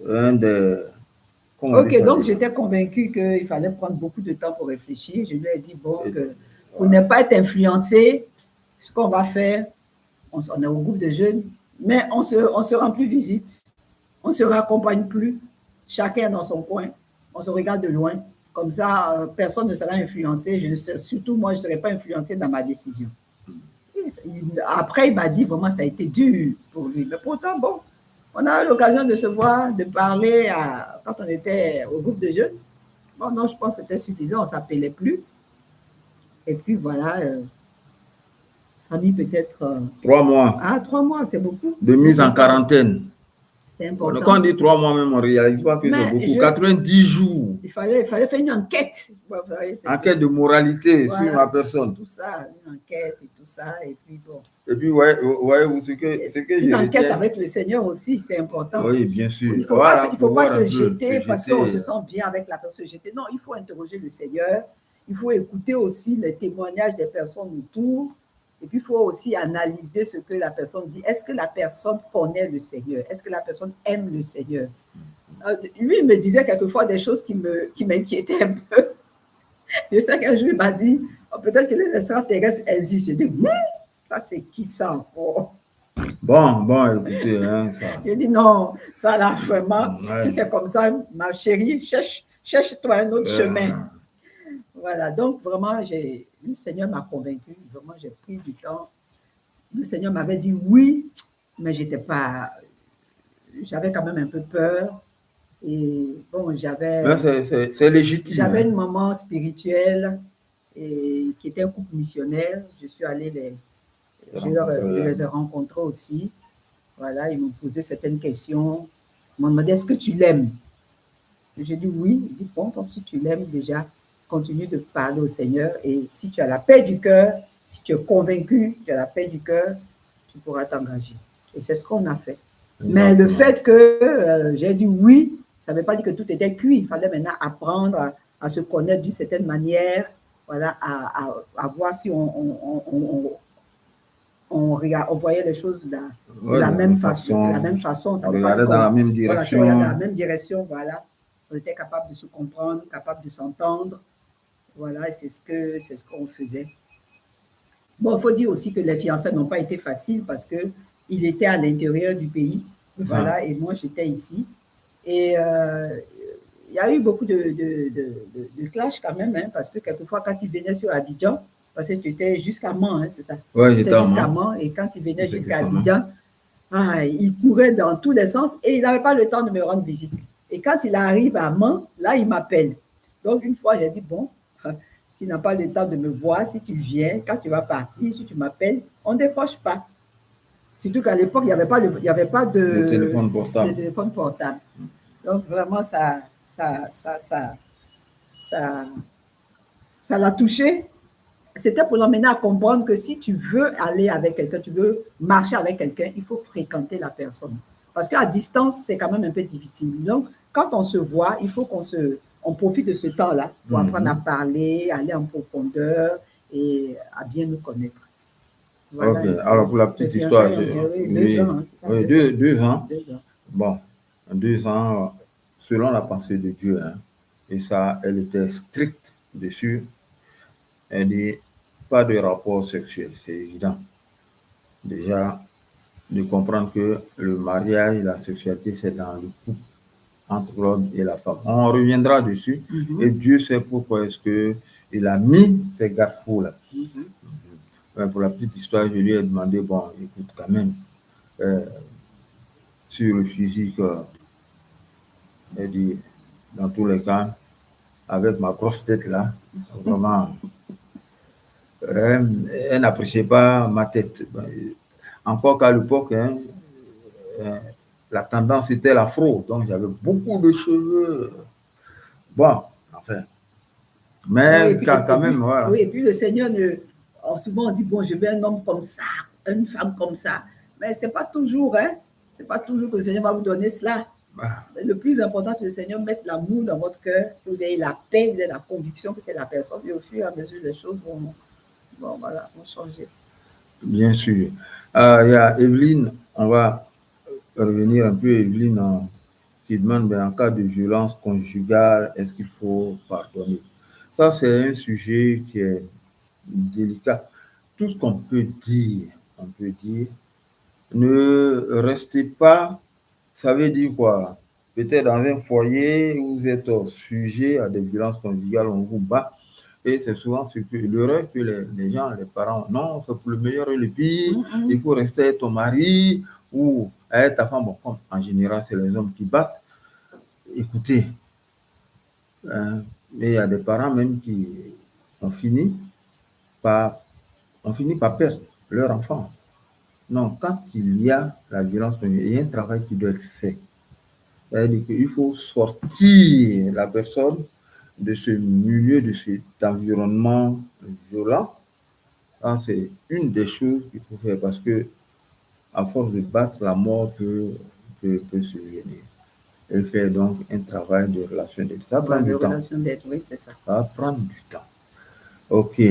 un des... Ok, donc j'étais convaincue qu'il fallait prendre beaucoup de temps pour réfléchir. Je lui ai dit, bon, pour ne pas être influencé, ce qu'on va faire, on est au groupe de jeunes, mais on se rend plus visite, on ne se raccompagne plus, chacun dans son coin, on se regarde de loin. Comme ça, personne ne sera influencé, surtout moi, je ne serai pas influencé dans ma décision. Après, il m'a dit, vraiment, ça a été dur pour lui. Mais pourtant, bon, on a eu l'occasion de se voir, de parler quand on était au groupe de jeunes. Bon, non, je pense que c'était suffisant, on ne s'appelait plus. Et puis voilà, ça a mis peut-être... 3 mois. Ah, 3 mois, c'est beaucoup. De mise en quarantaine. C'est important. Quand on dit 3 mois même, on ne réalise pas que c'est beaucoup. 90 jours. Il fallait faire une enquête. Enquête de moralité sur ma personne. Tout ça, une enquête et tout ça. Et puis bon. Et puis, ouais, ce que une enquête avec le Seigneur aussi, c'est important. Oui, bien sûr. Il ne faut pas se jeter parce qu'on se sent bien avec la personne. Non, il faut interroger le Seigneur. Il faut écouter aussi les témoignages des personnes autour. Et puis, il faut aussi analyser ce que la personne dit. Est-ce que la personne connaît le Seigneur? Est-ce que la personne aime le Seigneur? Lui, il me disait quelquefois des choses qui m'inquiétaient un peu. Je sais qu'un jour, il m'a dit, oh, peut-être que les extraterrestres existent. J'ai dit, ça, c'est qui ça encore? Bon, écoutez, hein, ça. Je dis, non, ça là, vraiment, si c'est comme ça, ma chérie, cherche-toi un autre chemin. Voilà, donc vraiment, le Seigneur m'a convaincu, vraiment, j'ai pris du temps. Le Seigneur m'avait dit oui, mais j'avais quand même un peu peur. Et bon, c'est légitime. J'avais une maman spirituelle qui était un couple missionnaire. Je suis allée je les ai rencontrés aussi. Voilà, ils m'ont posé certaines questions. Ils m'ont demandé, est-ce que tu l'aimes? J'ai dit oui. Il dit, bon, donc si tu l'aimes déjà, continue de parler au Seigneur. Et si tu as la paix du cœur, si tu es convaincu, tu as la paix du cœur, tu pourras t'engager. Et c'est ce qu'on a fait. Mais le fait que j'ai dit oui, ça ne veut pas dire que tout était cuit. Il fallait maintenant apprendre à se connaître d'une certaine manière, voilà, à voir si on voyait les choses de la même façon. On regardait dans la même direction. Voilà, si on regardait dans la même direction, voilà. On était capable de se comprendre, capable de s'entendre. Voilà, et c'est ce qu'on faisait. Bon, il faut dire aussi que les fiançailles n'ont pas été faciles parce qu'il était à l'intérieur du pays. Voilà, et moi, j'étais ici. Et il y a eu beaucoup de clash quand même, hein, parce que quelquefois, quand il venait sur Abidjan, parce que tu étais jusqu'à Mans, hein, c'est ça? Oui, j'étais jusqu'à Mans. Et quand il venait jusqu'à Abidjan, il courait dans tous les sens et il n'avait pas le temps de me rendre visite. Et quand il arrive à Mans, là, il m'appelle. Donc, une fois, j'ai dit, bon, s'il n'a pas le temps de me voir, si tu viens, quand tu vas partir, si tu m'appelles, on ne décroche pas. Surtout qu'à l'époque, il n'y avait pas de téléphone portable. Donc, vraiment, ça l'a touché. C'était pour l'emmener à comprendre que si tu veux aller avec quelqu'un, tu veux marcher avec quelqu'un, il faut fréquenter la personne. Parce qu'à distance, c'est quand même un peu difficile. Donc, quand on se voit, il faut on profite de ce temps-là pour apprendre à parler, aller en profondeur et à bien nous connaître. Voilà. Ok, alors pour la petite histoire, 2 ans, c'est ça? Oui, 2 ans. 2 ans. Bon, 2 ans, selon la pensée de Dieu, hein, et ça, elle était stricte dessus. Elle dit, pas de rapport sexuel, c'est évident. Déjà, de comprendre que le mariage, la sexualité, c'est dans le couple, entre l'homme et la femme. On reviendra dessus, et Dieu sait pourquoi est-ce qu'il a mis ces garde-fous-là. Pour la petite histoire, je lui ai demandé, bon, écoute, quand même, sur le physique, elle dit, dans tous les cas, avec ma grosse tête là, vraiment, elle n'appréciait pas ma tête. Encore qu'à l'époque, hein, la tendance était l'afro, donc j'avais beaucoup de cheveux. Bon, enfin. Mais oui, quand même, voilà. Oui, et puis le Seigneur, souvent on dit, bon, je veux un homme comme ça, une femme comme ça. Mais ce n'est pas toujours, hein. C'est pas toujours que le Seigneur va vous donner cela. Le plus important, que le Seigneur mette l'amour dans votre cœur, que vous ayez la paix, vous ayez la conviction que c'est la personne. Et au fur et à mesure, les choses vont changer. Bien sûr. Il y a Evelyne, on va revenir un peu, Evelyne, qui demande, en cas de violence conjugale, est-ce qu'il faut pardonner? Ça, c'est un sujet qui est délicat. Tout ce qu'on peut dire, ne restez pas, ça veut dire quoi? Peut-être dans un foyer où vous êtes sujet à des violences conjugales, on vous bat, et c'est souvent l'erreur que les gens, les parents, non, c'est pour le meilleur et le pire, il faut rester avec ton mari ou avec ta femme. Bon, comme en général, c'est les hommes qui battent. Écoutez, mais il y a des parents même qui ont fini par perdre leur enfant. Non, quand il y a la violence conjugale, il y a un travail qui doit être fait. C'est-à-dire qu'il faut sortir la personne de ce milieu, de cet environnement violent. C'est une des choses qu'il faut faire parce que à force de battre, la mort peut survenir. Et faire donc un travail de relation d'aide. Ça prend du temps. Relation d'aide, oui, c'est ça. Ça va prendre du temps. OK.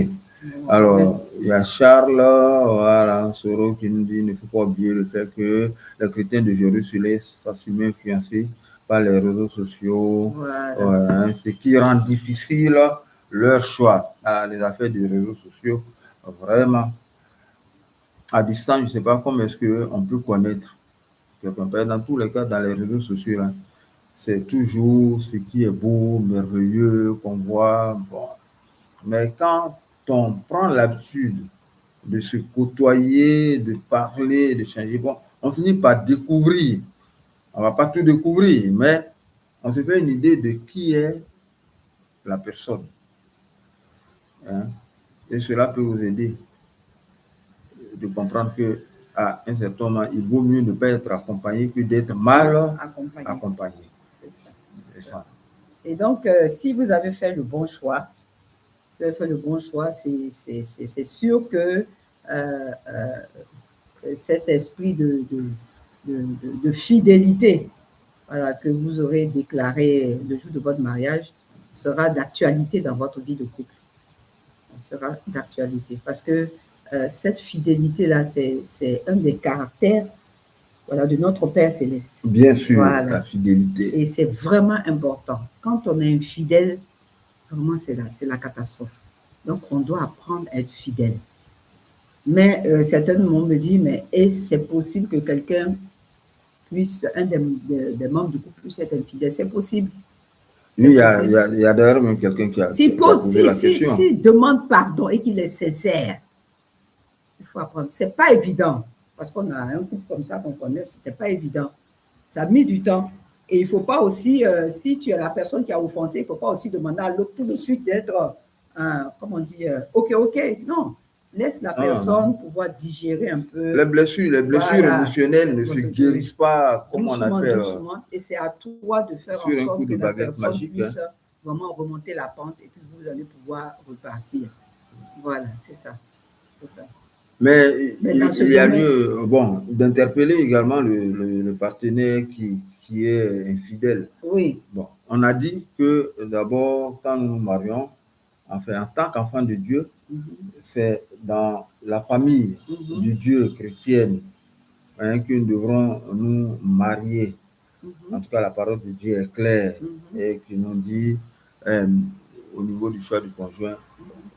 Alors, il y a Charles, voilà, Soro qui nous dit qu'il ne faut pas oublier le fait que les chrétiens de Jérusalem sont facilement influencés par les réseaux sociaux, voilà, ce qui rend difficile leur choix. Les affaires des réseaux sociaux, vraiment, à distance, je ne sais pas comment est-ce qu'on peut connaître quelqu'un. Dans tous les cas, dans les réseaux sociaux, là, c'est toujours ce qui est beau, merveilleux, qu'on voit. Bon. Mais quand on prend l'habitude de se côtoyer, de parler, de changer, bon, on finit par découvrir. On ne va pas tout découvrir, mais on se fait une idée de qui est la personne. Hein? Et cela peut vous aider de comprendre que à un certain moment, il vaut mieux ne pas être accompagné que d'être mal accompagné. C'est ça. Et donc, si vous avez fait le bon choix, c'est sûr que cet esprit de fidélité, voilà, que vous aurez déclaré le jour de votre mariage sera d'actualité dans votre vie de couple. Sera d'actualité parce que cette fidélité-là, c'est un des caractères, voilà, de notre Père Céleste. Bien sûr, voilà. La fidélité. Et c'est vraiment important. Quand on est infidèle, vraiment, c'est la catastrophe. Donc, on doit apprendre à être fidèle. Mais certains me disent, mais est-ce possible que quelqu'un puisse, un des membres du couple puisse être infidèle? C'est possible. Oui, il y a d'ailleurs même quelqu'un qui a posé la question. S'il demande pardon et qu'il est sincère, il faut apprendre. Ce n'est pas évident, parce qu'on a un couple comme ça qu'on connaît, ce n'était pas évident. Ça a mis du temps. Et il ne faut pas aussi, si tu es la personne qui a offensé, il ne faut pas aussi demander à l'autre tout de suite d'être, comment on dit, OK. Non. Laisse la personne pouvoir digérer un peu. Les blessures émotionnelles ne se guérissent pas, comme doucement, on appelle. Doucement. Et c'est à toi de faire en sorte que la personne puisse vraiment remonter la pente et puis vous allez pouvoir repartir. Voilà, c'est ça. Mais il y a lieu d'interpeller également le partenaire qui est infidèle. Oui. Bon, on a dit que d'abord, quand nous nous marions, enfin, en tant qu'enfant de Dieu, c'est dans la famille du Dieu chrétienne que nous devrons nous marier. En tout cas, la parole de Dieu est claire et qui nous dit au niveau du choix du conjoint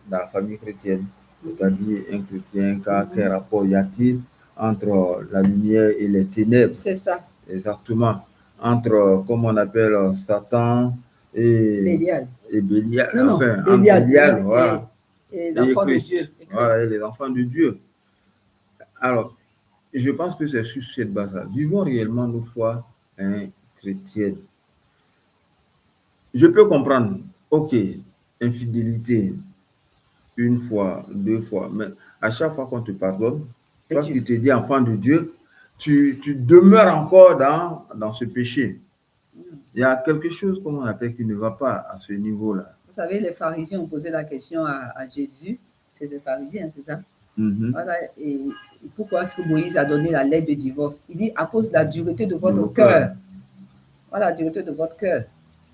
dans la famille chrétienne, c'est-à-dire un chrétien, quel rapport y a-t-il entre la lumière et les ténèbres? C'est ça. Exactement. Entre, comme on appelle, Satan et Bélial. Non, enfin, Bélial, voilà. Et l'enfant de Dieu. Voilà, et les enfants de Dieu. Alors, je pense que c'est sur cette base-là. Vivons réellement notre foi chrétienne. Je peux comprendre, OK, infidélité, une fois, deux fois, mais à chaque fois qu'on te pardonne, toi qui te dis enfant de Dieu, tu demeures encore dans ce péché. Il y a quelque chose, comme on appelle, qui ne va pas à ce niveau-là. Vous savez, les pharisiens ont posé la question à Jésus. C'est des pharisiens, c'est ça? Voilà. Et pourquoi est-ce que Moïse a donné la lettre de divorce? Il dit à cause de la dureté de votre cœur. Voilà, la dureté de votre cœur.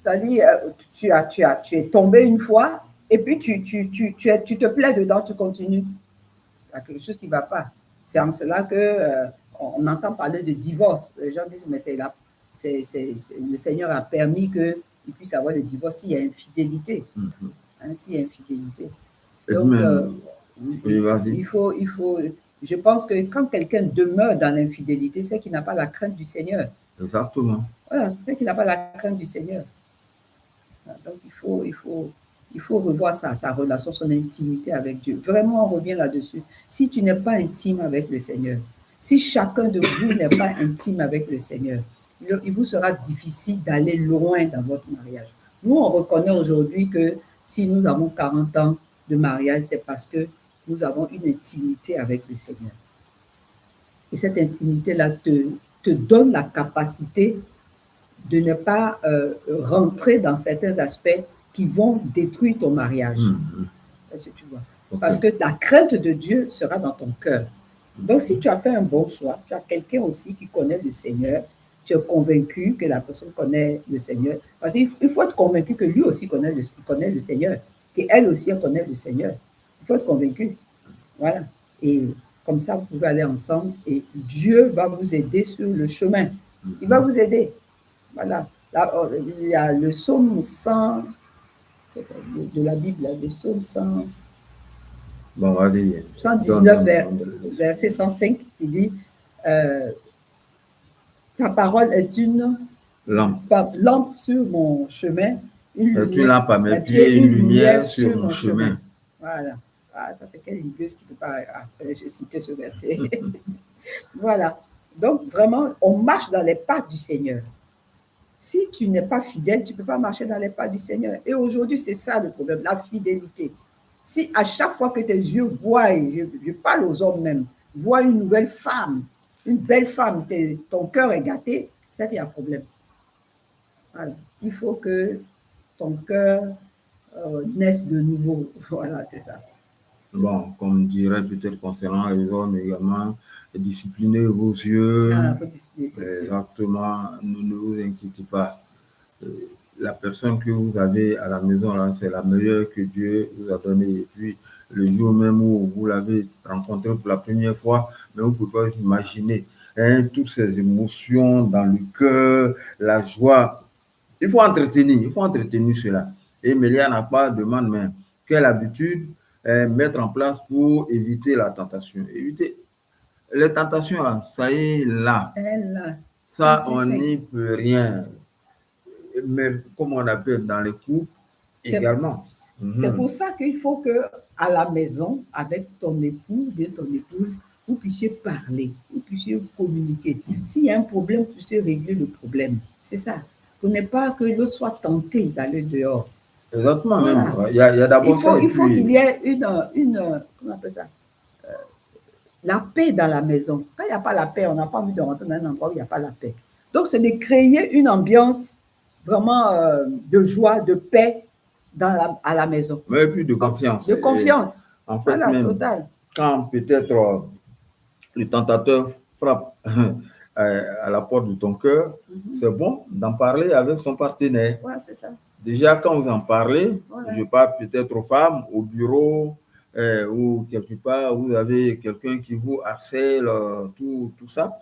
C'est-à-dire, tu es tombé une fois et puis tu te plais dedans, tu continues. Il y a quelque chose qui ne va pas. C'est en cela qu'on entend parler de divorce. Les gens disent, mais le Seigneur a permis qu'il puisse avoir le divorce s'il y a infidélité. S'il y a infidélité. Donc, il faut, je pense que quand quelqu'un demeure dans l'infidélité, c'est qu'il n'a pas la crainte du Seigneur. Exactement. Voilà, c'est qu'il n'a pas la crainte du Seigneur. Donc, il faut revoir sa relation, son intimité avec Dieu. Vraiment, on revient là-dessus. Si tu n'es pas intime avec le Seigneur, si chacun de vous n'est pas intime avec le Seigneur, il vous sera difficile d'aller loin dans votre mariage. Nous, on reconnaît aujourd'hui que si nous avons 40 ans de mariage, c'est parce que nous avons une intimité avec le Seigneur. Et cette intimité-là te donne la capacité de ne pas rentrer dans certains aspects qui vont détruire ton mariage. Est-ce que tu vois? Parce que la crainte de Dieu sera dans ton cœur. Donc, si tu as fait un bon choix, tu as quelqu'un aussi qui connaît le Seigneur, tu es convaincu que la personne connaît le Seigneur. Parce qu'il faut être convaincu que lui aussi connaît le Seigneur, qu'elle aussi connaît le Seigneur. Il faut être convaincu. Voilà. Et comme ça, vous pouvez aller ensemble et Dieu va vous aider sur le chemin. Il va vous aider. Voilà. Là, il y a le psaume 100, de la Bible, le psaume 100. Bon, vas-y. 119, verset 105, il dit ta parole est une lampe sur mon chemin, une lampe à mes pieds, une lumière sur mon chemin. Voilà. Ah, ça, c'est quelle ligueuse qui ne peut pas citer ce verset. Voilà. Donc, vraiment, on marche dans les pas du Seigneur. Si tu n'es pas fidèle, tu ne peux pas marcher dans les pas du Seigneur. Et aujourd'hui, c'est ça le problème, la fidélité. Si à chaque fois que tes yeux voient, je parle aux hommes même, voient une nouvelle femme, une belle femme, ton cœur est gâté, c'est qu'il y a un problème. Voilà. Il faut que ton cœur naisse de nouveau. Voilà, c'est ça. Bon, comme dirait peut-être concernant les hommes également, disciplinez vos yeux. Exactement, ne vous inquiétez pas. La personne que vous avez à la maison, là, c'est la meilleure que Dieu vous a donnée. Et puis, le jour même où vous l'avez rencontrée pour la première fois, mais vous ne pouvez pas vous imaginer toutes ces émotions dans le cœur, la joie. Il faut entretenir cela. Et Mélia n'a pas demande, mais quelle habitude mettre en place pour éviter la tentation. Éviter les tentations, là, ça y est là. Ça, on n'y peut rien. Mais comme on appelle dans les couples également. C'est pour ça qu'il faut que à la maison, avec ton époux, bien ton épouse, vous puissiez parler, vous puissiez communiquer. S'il y a un problème, vous puissiez régler le problème. C'est ça. Pour ne pas que l'autre soit tenté d'aller dehors. Exactement, voilà. Même. Il y a d'abord ça. Il faut qu'il y ait une comment on appelle ça? La paix dans la maison. Quand il n'y a pas la paix, on n'a pas envie de rentrer dans un endroit où il n'y a pas la paix. Donc, c'est de créer une ambiance vraiment de joie, de paix à la maison. Mais plus de confiance. De confiance. En fait, voilà, même total. Quand peut-être le tentateur frappe à la porte de ton cœur, c'est bon d'en parler avec son partenaire. Ouais, c'est ça. Déjà, quand vous en parlez, voilà. Je parle peut-être aux femmes, au bureau, ou quelque part, vous avez quelqu'un qui vous harcèle, tout ça.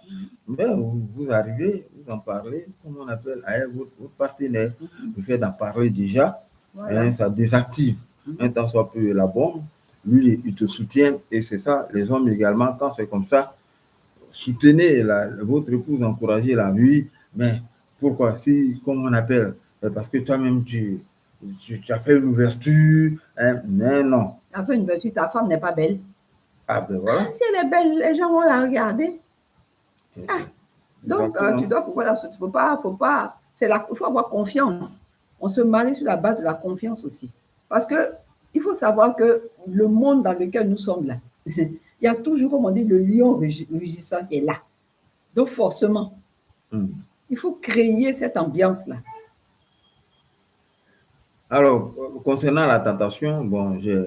Mais vous arrivez, vous en parlez, comme on appelle, à votre partenaire. Le fait d'en parler déjà, voilà. Ça désactive un tant soit peu la bombe. Lui, il te soutient, et c'est ça, les hommes également, quand c'est comme ça, soutenez votre épouse, encouragez la vie. Mais pourquoi? Si, comme on appelle, parce que toi-même, tu as fait une ouverture, mais non. Tu as fait une ouverture, ta femme n'est pas belle. Ah ben voilà. Si elle est belle, les gens vont la regarder. Donc, tu dois pouvoir il faut avoir confiance. On se marie sur la base de la confiance aussi. Parce que il faut savoir que le monde dans lequel nous sommes là, il y a toujours, comme on dit, le lion rugissant qui est là. Donc, forcément, il faut créer cette ambiance-là. Alors, concernant la tentation, bon, j'ai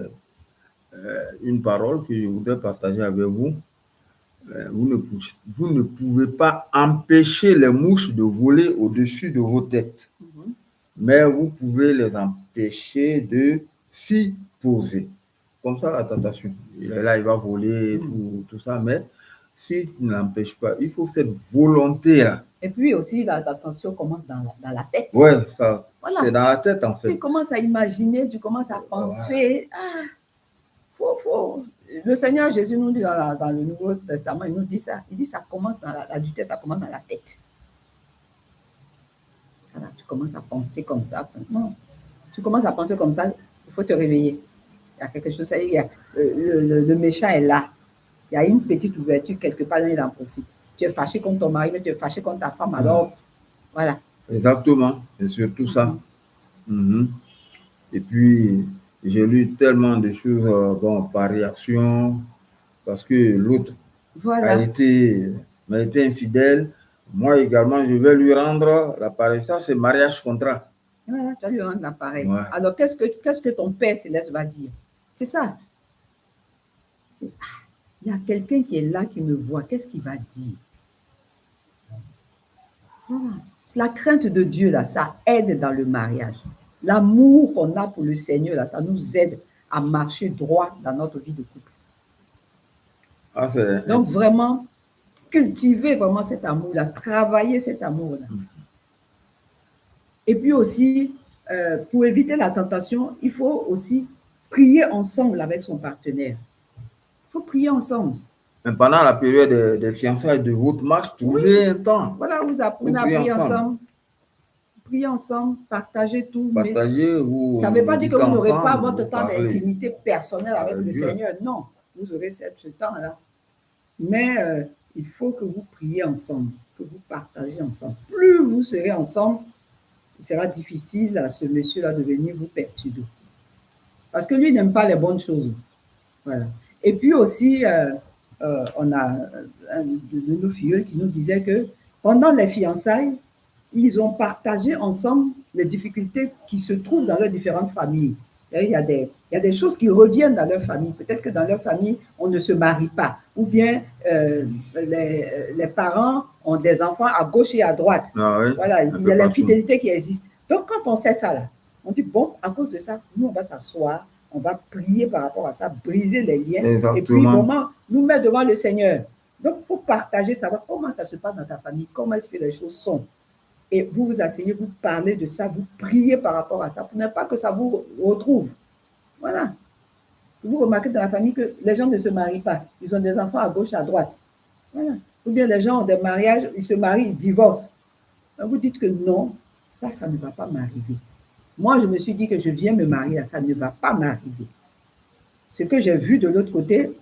une parole que je voudrais partager avec vous. Vous ne pouvez pas empêcher les mouches de voler au-dessus de vos têtes, mais vous pouvez les empêcher de s'y poser. Comme ça, la tentation. Là, il va voler, tout ça, mais si tu ne l'empêches pas, il faut cette volonté-là. Et puis aussi, la tentation commence dans la tête. Oui, ça, voilà. C'est dans la tête, en fait. Tu commences à imaginer, tu commences à penser. Voilà. Le Seigneur Jésus nous dit dans le Nouveau Testament, il nous dit ça. Il dit ça commence dans l'adultère, ça commence dans la tête. Voilà, tu commences à penser comme ça. Non, tu commences à penser comme ça, il faut te réveiller. Il y a quelque chose, le méchant est là. Il y a une petite ouverture quelque part, il en profite. Tu es fâché contre ton mari, mais tu es fâché contre ta femme, alors voilà. Exactement, c'est surtout ça. Et puis, j'ai lu tellement de choses par réaction, parce que l'autre voilà. m'a été infidèle, moi également, je vais lui rendre l'appareil. Ça, c'est mariage contrat. Voilà, tu vas lui rendre l'appareil. Ouais. Alors, qu'est-ce que ton Père Céleste va dire? C'est ça. Il y a quelqu'un qui est là, qui me voit. Qu'est-ce qu'il va dire? Voilà. La crainte de Dieu, là, ça aide dans le mariage. L'amour qu'on a pour le Seigneur, là, ça nous aide à marcher droit dans notre vie de couple. Ah, donc, vraiment, cultiver vraiment cet amour-là, travailler cet amour-là. Et puis aussi, pour éviter la tentation, il faut aussi prier ensemble avec son partenaire. Il faut prier ensemble. Mais pendant la période des fiançailles, de votre marche, trouvez un temps. Voilà, vous apprenez à prier ensemble. Priez ensemble, partagez tout. Partagez, ça ne veut pas dire que vous n'aurez pas votre temps d'intimité personnelle avec le Seigneur. Non, vous aurez ce temps-là. Mais il faut que vous priez ensemble, que vous partagez ensemble. Plus vous serez ensemble, il sera difficile à ce monsieur-là de venir vous perturber. Parce que lui n'aime pas les bonnes choses. Voilà. Et puis aussi, on a un de nos filles qui nous disait que pendant les fiançailles, ils ont partagé ensemble les difficultés qui se trouvent dans leurs différentes familles. Il y a des choses qui reviennent dans leur famille. Peut-être que dans leur famille, on ne se marie pas. Ou bien les parents ont des enfants à gauche et à droite. Ah oui, voilà, il y a l'infidélité qui existe. Donc, quand on sait ça, là, on dit, bon, à cause de ça, nous, on va s'asseoir, on va prier par rapport à ça, briser les liens. Exactement. Et puis, vraiment, nous mettre devant le Seigneur. Donc, il faut partager, savoir comment ça se passe dans ta famille, comment est-ce que les choses sont. Et vous vous asseyez, vous parlez de ça, vous priez par rapport à ça, pour ne pas que ça vous retrouve. Voilà. Vous remarquez dans la famille que les gens ne se marient pas. Ils ont des enfants à gauche, à droite. Voilà. Ou bien les gens ont des mariages, ils se marient, ils divorcent. Vous dites que non, ça ne va pas m'arriver. Moi, je me suis dit que je viens me marier, ça ne va pas m'arriver. Ce que j'ai vu de l'autre côté,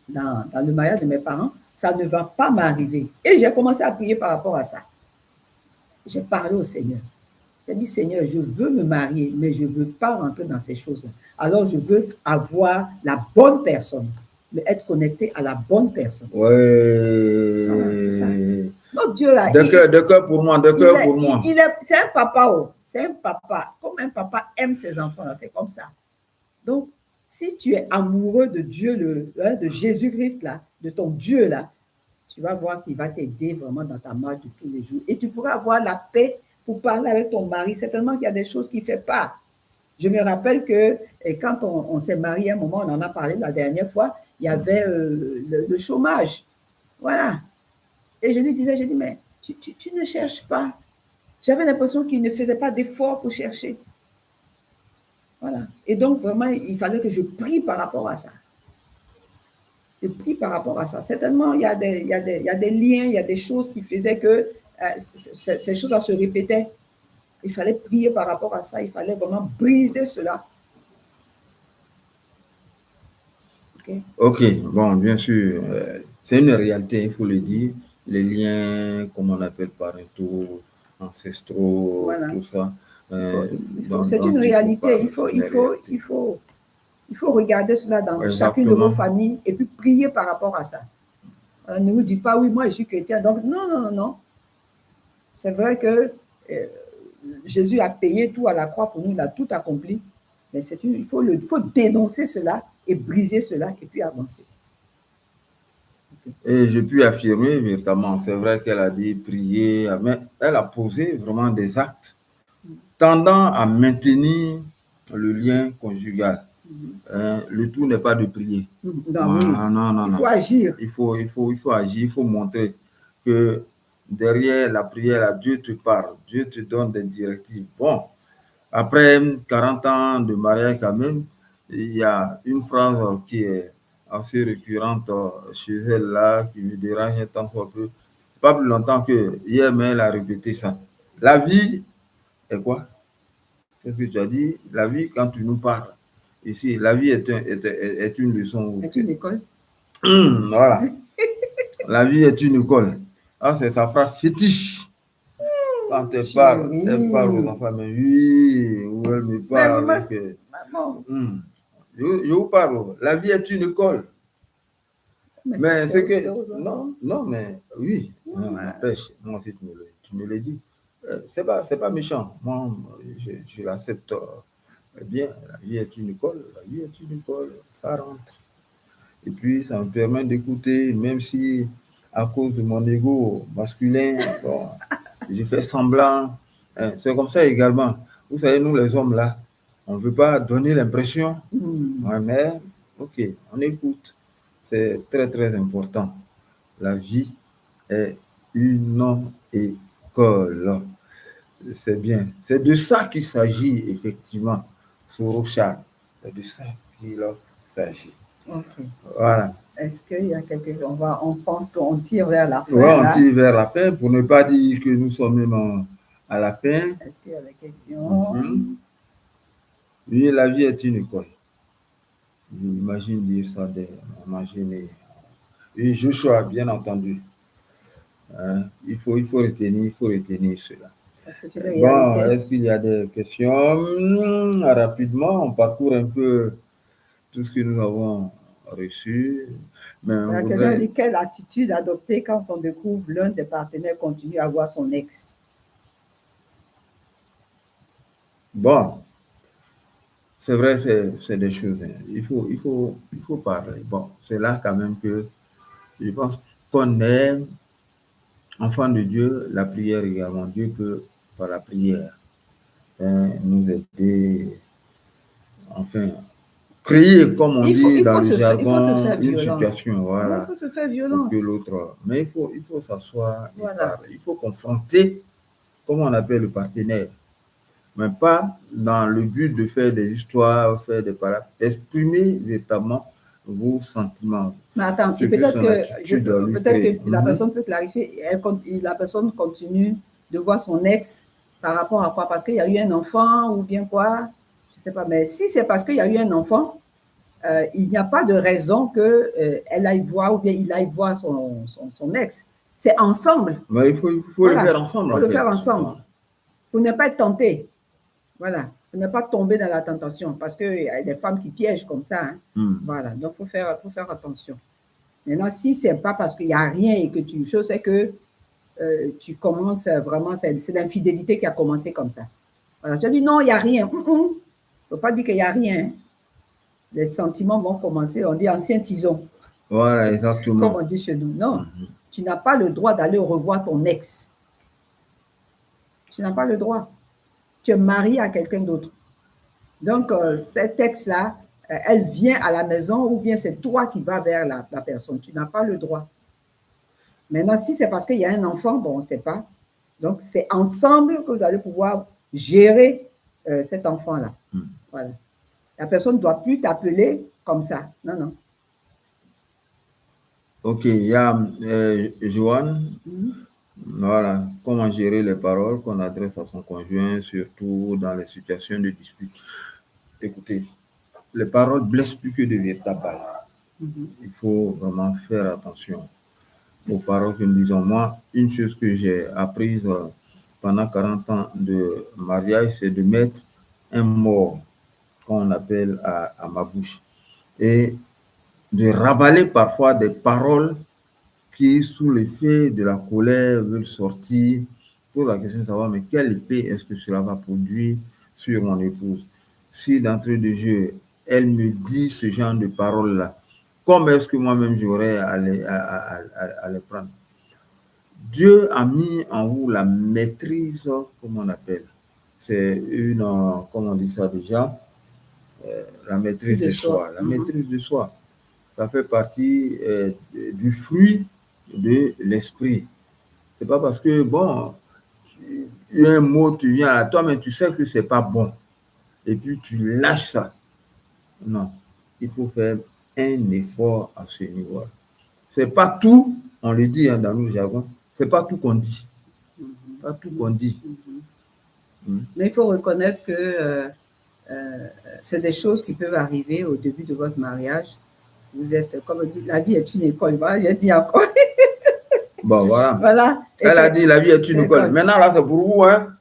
dans le mariage de mes parents, ça ne va pas m'arriver. Et j'ai commencé à prier par rapport à ça. J'ai parlé au Seigneur. J'ai dit, Seigneur, je veux me marier, mais je ne veux pas rentrer dans ces choses. Alors, je veux avoir la bonne personne, mais être connecté à la bonne personne. Oui. Voilà, c'est ça. Donc, Dieu, là, de cœur pour moi, de cœur pour moi. C'est un papa, oh. C'est un papa. Comme un papa aime ses enfants, c'est comme ça. Donc, si tu es amoureux de Dieu, de Jésus-Christ, là, de ton Dieu, là, tu vas voir qu'il va t'aider vraiment dans ta marche de tous les jours. Et tu pourras avoir la paix pour parler avec ton mari. Certainement qu'il y a des choses qu'il ne fait pas. Je me rappelle que quand on s'est marié, à un moment, on en a parlé la dernière fois, il y avait le chômage. Voilà. Et je lui disais, j'ai dit, mais tu ne cherches pas. J'avais l'impression qu'il ne faisait pas d'efforts pour chercher. Voilà. Et donc, vraiment, il fallait que je prie par rapport à ça. Je prie par rapport à ça. Certainement, il y a des liens, il y a des choses qui faisaient que ces choses-là se répétaient. Il fallait prier par rapport à ça. Il fallait vraiment briser cela. Ok, bon, bien sûr, c'est une réalité, il faut le dire. Les liens, comme on appelle parentaux, ancestraux, voilà. Tout ça. C'est une réalité. Il faut regarder cela dans chacune de vos familles et puis prier par rapport à ça. Ne vous dites pas, oui, moi je suis chrétien. Donc, non. C'est vrai que Jésus a payé tout à la croix pour nous, il a tout accompli. Mais il faut dénoncer cela et briser cela et puis avancer. Okay. Et je puis affirmer véritablement, c'est vrai qu'elle a dit prier, mais elle a posé vraiment des actes tendant à maintenir le lien conjugal. Le tout n'est pas de prier. Non. Il faut agir. Il faut agir, il faut montrer que derrière la prière, Dieu te parle, Dieu te donne des directives. Bon, après 40 ans de mariage quand même, il y a une phrase qui est assez récurrente chez elle là, qui me dérange un tant soit peu. Pas plus longtemps que hier, mais elle a répété ça. La vie est quoi? Qu'est-ce que tu as dit? La vie, quand tu nous parles, ici, la vie est une leçon. C'est une école. Voilà. La vie est une école. Ah, c'est sa phrase fétiche. Quand elle parle aux enfants, mais oui, où elle me parle. Je vous parle, la vie est une école. Mais c'est que... Non, mais oui, n'empêche, moi aussi tu me l'as dit. C'est pas méchant. Moi, je l'accepte bien. La vie est une école, ça rentre. Et puis, ça me permet d'écouter, même si à cause de mon ego masculin, bon, je fais semblant. C'est comme ça également. Vous savez, nous les hommes là, on ne veut pas donner l'impression, mais ok, on écoute. C'est très très important. La vie est une école. C'est bien. C'est de ça qu'il s'agit effectivement, Sorochard. C'est de ça qu'il s'agit. Ok. Voilà. Est-ce qu'il y a quelque chose? On pense qu'on tire vers la fin. Oui, on tire vers la fin pour ne pas dire que nous sommes même à la fin. Est-ce qu'il y a des questions? Oui, la vie est une école. J'imagine dire ça, imaginer. Et Joshua, bien entendu. Il faut retenir cela. Bon, est-ce qu'il y a des questions? Rapidement, on parcourt un peu tout ce que nous avons reçu. Mais quelle attitude adopter quand on découvre l'un des partenaires continue à voir son ex? Bon, c'est vrai, c'est des choses. Il faut parler. Bon, c'est là quand même que je pense qu'on est enfant de Dieu, la prière également. Dieu peut, par la prière, nous aider, enfin, créer, comme on dit dans le jargon, une situation, voilà, il faut se faire violence. Que l'autre. Mais il faut s'asseoir et parler. Il faut confronter, comme on appelle le partenaire, mais pas dans le but de faire des histoires, faire des paroles, exprimer véritablement vos sentiments. Mais attends, peut-être que la personne peut clarifier, la personne continue de voir son ex par rapport à quoi? Parce qu'il y a eu un enfant ou bien quoi? Je ne sais pas, mais si c'est parce qu'il y a eu un enfant, il n'y a pas de raison qu'elle aille voir ou bien il aille voir son ex. C'est ensemble. Mais il faut le faire ensemble. Il faut le faire ensemble. Pour ne pas être tenté. Voilà. Pour ne pas tomber dans la tentation. Parce qu'il y a des femmes qui piègent comme ça. Hein. Voilà. Donc, il faut faire attention. Maintenant, si ce n'est pas parce qu'il n'y a rien et que tu choses, c'est que tu commences vraiment, c'est l'infidélité qui a commencé comme ça. Voilà. Tu as dit non, il n'y a rien. Il ne faut pas dire qu'il n'y a rien. Les sentiments vont commencer, on dit ancien tison. Voilà, exactement. Comme on dit chez nous. Non, tu n'as pas le droit d'aller revoir ton ex. Tu n'as pas le droit. Tu es marié à quelqu'un d'autre. Donc, cet ex-là, elle vient à la maison ou bien c'est toi qui vas vers la personne. Tu n'as pas le droit. Maintenant, si c'est parce qu'il y a un enfant, bon, on ne sait pas. Donc, c'est ensemble que vous allez pouvoir gérer cet enfant-là. Voilà. La personne ne doit plus t'appeler comme ça. Non, non. Ok, il y a Joanne. Voilà, comment gérer les paroles qu'on adresse à son conjoint, surtout dans les situations de dispute. Écoutez, les paroles blessent plus que de véritables balles. Il faut vraiment faire attention aux paroles que nous disons. Moi, une chose que j'ai apprise pendant 40 ans de mariage, c'est de mettre un mot qu'on appelle à ma bouche et de ravaler parfois des paroles qui, sous l'effet de la colère, veulent sortir. Pour la question de savoir, mais quel effet est-ce que cela va produire sur mon épouse? Si d'entrée de jeu, elle me dit ce genre de paroles-là, comment est-ce que moi-même j'aurais à les prendre? Dieu a mis en vous la maîtrise, comme on appelle. C'est une, comment on dit ça déjà? La maîtrise de soi. La maîtrise de soi. Ça fait partie du fruit de l'esprit. C'est pas parce que, bon, il y a un mot, tu viens à toi, mais tu sais que c'est pas bon. Et puis tu lâches ça. Non. Il faut faire un effort à ce niveau-là. C'est pas tout, on le dit hein, dans nos jargons, c'est pas tout qu'on dit. Pas tout qu'on dit. Mais il faut reconnaître que c'est des choses qui peuvent arriver au début de votre mariage. Vous êtes, comme on dit, la vie est une école. Voilà, j'ai dit encore. Bon, voilà. Voilà. Elle a dit la vie est une école. Maintenant, là, c'est pour vous. Hein?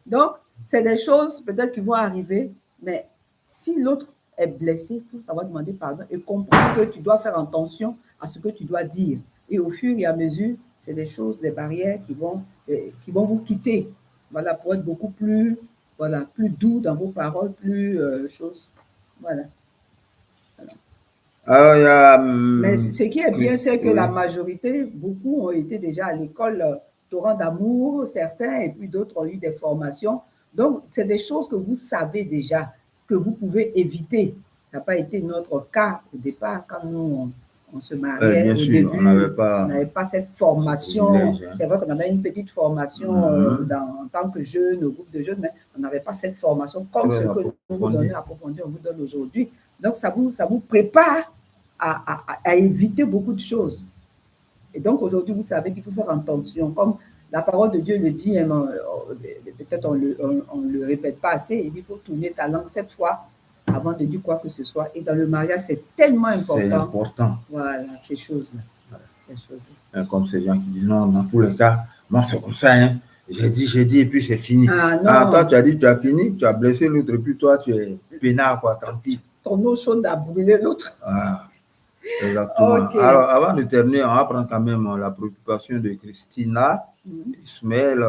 Donc, c'est des choses peut-être qui vont arriver, mais si l'autre est blessé, il faut savoir demander pardon et comprendre que tu dois faire attention à ce que tu dois dire. Et au fur et à mesure, c'est des choses, des barrières qui vont vous quitter. Voilà, pour être beaucoup plus, voilà, plus doux dans vos paroles, plus choses. Voilà. Alors, il y a. Mais ce qui est bien, c'est que la majorité, beaucoup ont été déjà à l'école Torrent d'amour, certains, et puis d'autres ont eu des formations. Donc, c'est des choses que vous savez déjà, que vous pouvez éviter. Ça n'a pas été notre cas au départ, quand nous, on se mariait. Bien au sûr, début, on n'avait pas cette formation. C'est vrai qu'on avait une petite formation en tant que jeune, au groupe de jeunes, mais on n'avait pas cette formation comme ce que nous vous donnons approfondi, on vous donne aujourd'hui. Donc, ça vous prépare à éviter beaucoup de choses. Et donc, aujourd'hui, vous savez qu'il faut faire attention. Comme la parole de Dieu le dit, peut-être on ne le répète pas assez, il faut tourner ta langue 7 fois avant de dire quoi que ce soit. Et dans le mariage, c'est tellement important. C'est important. Voilà, ces choses-là. Comme ces gens qui disent non, dans tous les cas, moi, c'est comme ça. Hein. J'ai dit, et puis c'est fini. Toi, tu as dit, tu as fini, tu as blessé l'autre, et puis toi, tu es peinard, quoi, tranquille. Ton eau chaude a brûlé l'autre. Exactement. Okay. Alors, avant de terminer, on va prendre quand même la préoccupation de Christina Ismaël.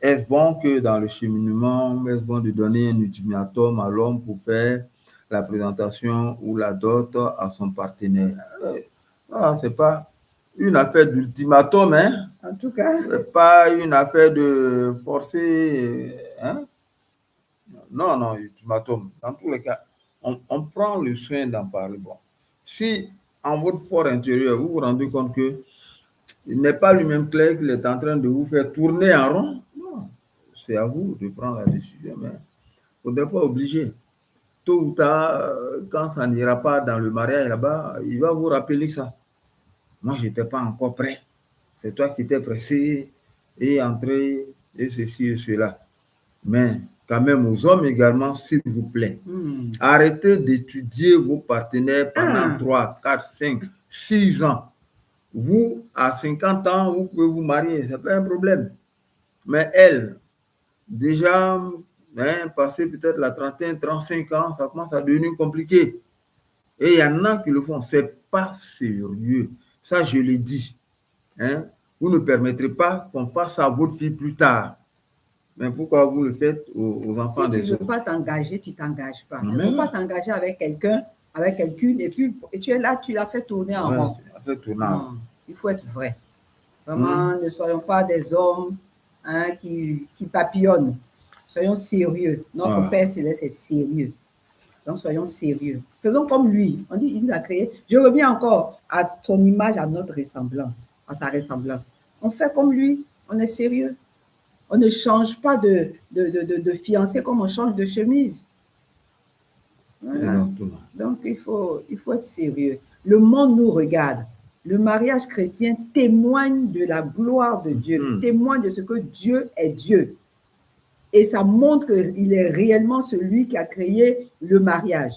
Est-ce bon que dans le cheminement, est-ce bon de donner un ultimatum à l'homme pour faire la présentation ou la dot à son partenaire? Ce n'est pas une affaire d'ultimatum, hein? En tout cas. Ce n'est pas une affaire de forcer. Hein? Non, ultimatum. Dans tous les cas, on prend le soin d'en parler. Bon. Si en votre fort intérieur, vous vous rendez compte que il n'est pas lui-même clair qu'il est en train de vous faire tourner en rond, non, c'est à vous de prendre la décision, mais il ne faudrait pas obliger. Tôt ou tard, quand ça n'ira pas dans le mariage là-bas, il va vous rappeler ça. Moi, je n'étais pas encore prêt. C'est toi qui étais pressé et entré et ceci et cela. Mais quand même aux hommes également, s'il vous plaît, arrêtez d'étudier vos partenaires pendant 3, 4, 5, 6 ans. Vous, à 50 ans, vous pouvez vous marier, ce n'est pas un problème. Mais elle, déjà, passé peut-être la trentaine, 35 ans, ça commence à devenir compliqué. Et il y en a qui le font, ce n'est pas sérieux. Ça, je l'ai dit. Hein? Vous ne permettrez pas qu'on fasse ça à votre fille plus tard. Mais pourquoi vous le faites aux enfants des autres? Si tu ne veux pas t'engager, tu ne t'engages pas. Il ne faut pas t'engager avec quelqu'un, avec quelqu'une, et puis tu es là, tu l'as fait tourner en rond. Non, il faut être vrai. Vraiment, ne soyons pas des hommes qui papillonnent. Soyons sérieux. Notre Père Céleste est sérieux. Donc, soyons sérieux. Faisons comme lui. On dit, il nous a créé. Je reviens encore à ton image, à notre ressemblance, à sa ressemblance. On fait comme lui. On est sérieux. On ne change pas de fiancé comme on change de chemise. Voilà. Donc, il faut être sérieux. Le monde nous regarde. Le mariage chrétien témoigne de la gloire de Dieu, témoigne de ce que Dieu est Dieu. Et ça montre qu'il est réellement celui qui a créé le mariage.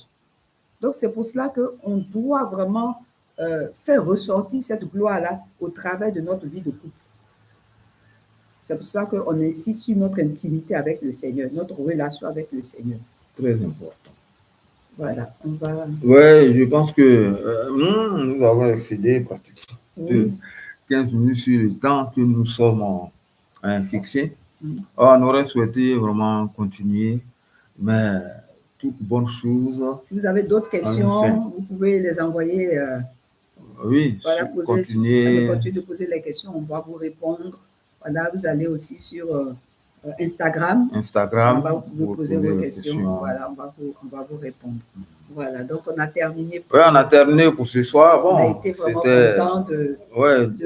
Donc, c'est pour cela qu'on doit vraiment faire ressortir cette gloire-là au travers de notre vie de couple. C'est pour cela qu'on insiste sur notre intimité avec le Seigneur, notre relation avec le Seigneur. Très important. Voilà, on va... Oui, je pense que nous avons excédé pratiquement 15 minutes sur le temps que nous sommes fixés. On aurait souhaité vraiment continuer, mais toute bonne chose. Si vous avez d'autres questions, vous pouvez les envoyer. Oui, voilà, continuer de poser les questions, on va vous répondre. Voilà, vous allez aussi sur Instagram. Vous pouvez poser vos questions. Voilà, on va vous répondre. Voilà, donc on a terminé. Oui, on a terminé pour ce soir. Bon, on a été vraiment content de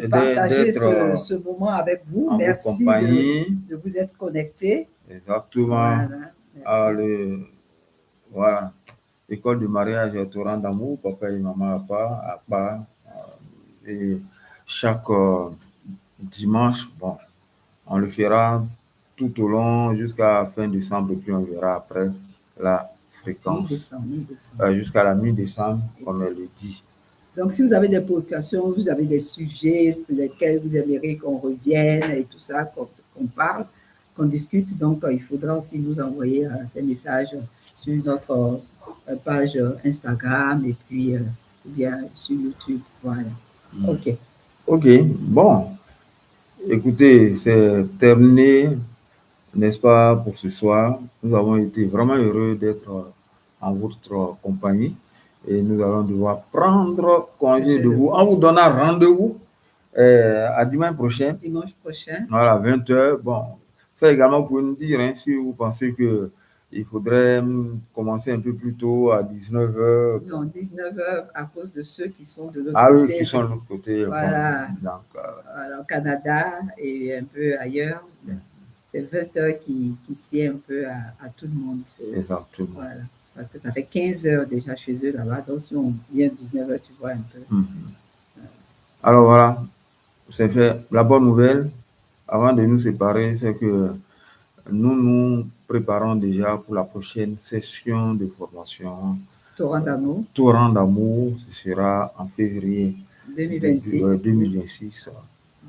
partager ce moment avec vous. Merci de vous être connectés. Exactement. Voilà. École de mariage Torrent d'amour, papa et maman à part. Et chaque dimanche, bon, on le fera tout au long jusqu'à fin décembre, puis on verra après la fréquence. Jusqu'à la mi-décembre, comme elle le dit. Donc, si vous avez des préoccupations, vous avez des sujets sur lesquels vous aimeriez qu'on revienne et tout ça, qu'on parle, qu'on discute, donc il faudra aussi nous envoyer ces messages sur notre page Instagram et puis ou bien sur YouTube. Voilà. OK. OK. Bon. Écoutez, c'est terminé, n'est-ce pas, pour ce soir. Nous avons été vraiment heureux d'être en votre compagnie et nous allons devoir prendre congé de vous en vous donnant rendez-vous à dimanche prochain. Dimanche prochain. Voilà, 20h. Bon, ça également, vous pouvez nous dire hein, si vous pensez qu'il faudrait commencer un peu plus tôt à 19h. Non, 19h à cause de ceux qui sont de l'autre côté. Ah oui, qui sont de l'autre côté. Voilà. Bon, donc, au Canada et un peu ailleurs. C'est 20h qui sied un peu à tout le monde. Exactement. Voilà. Parce que ça fait 15 heures déjà chez eux là-bas. Donc, si on vient 19h, tu vois un peu. Alors voilà, c'est fait. La bonne nouvelle, avant de nous séparer, c'est que nous nous préparons déjà pour la prochaine session de formation. Torrent d'amour. Torrent d'amour, ce sera en février 2026. 2026.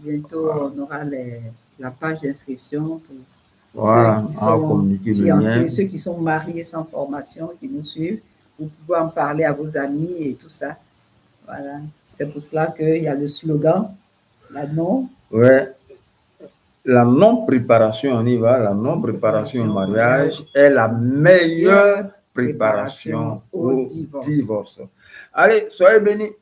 Bientôt, on aura la page d'inscription pour voilà, ceux qui sont fiancés, ceux qui sont mariés sans formation, qui nous suivent. Vous pouvez en parler à vos amis et tout ça. Voilà. C'est pour cela qu'il y a le slogan, la non. Ouais. La non-préparation, on y va, la non-préparation au mariage est la meilleure préparation au divorce. Allez, soyez bénis.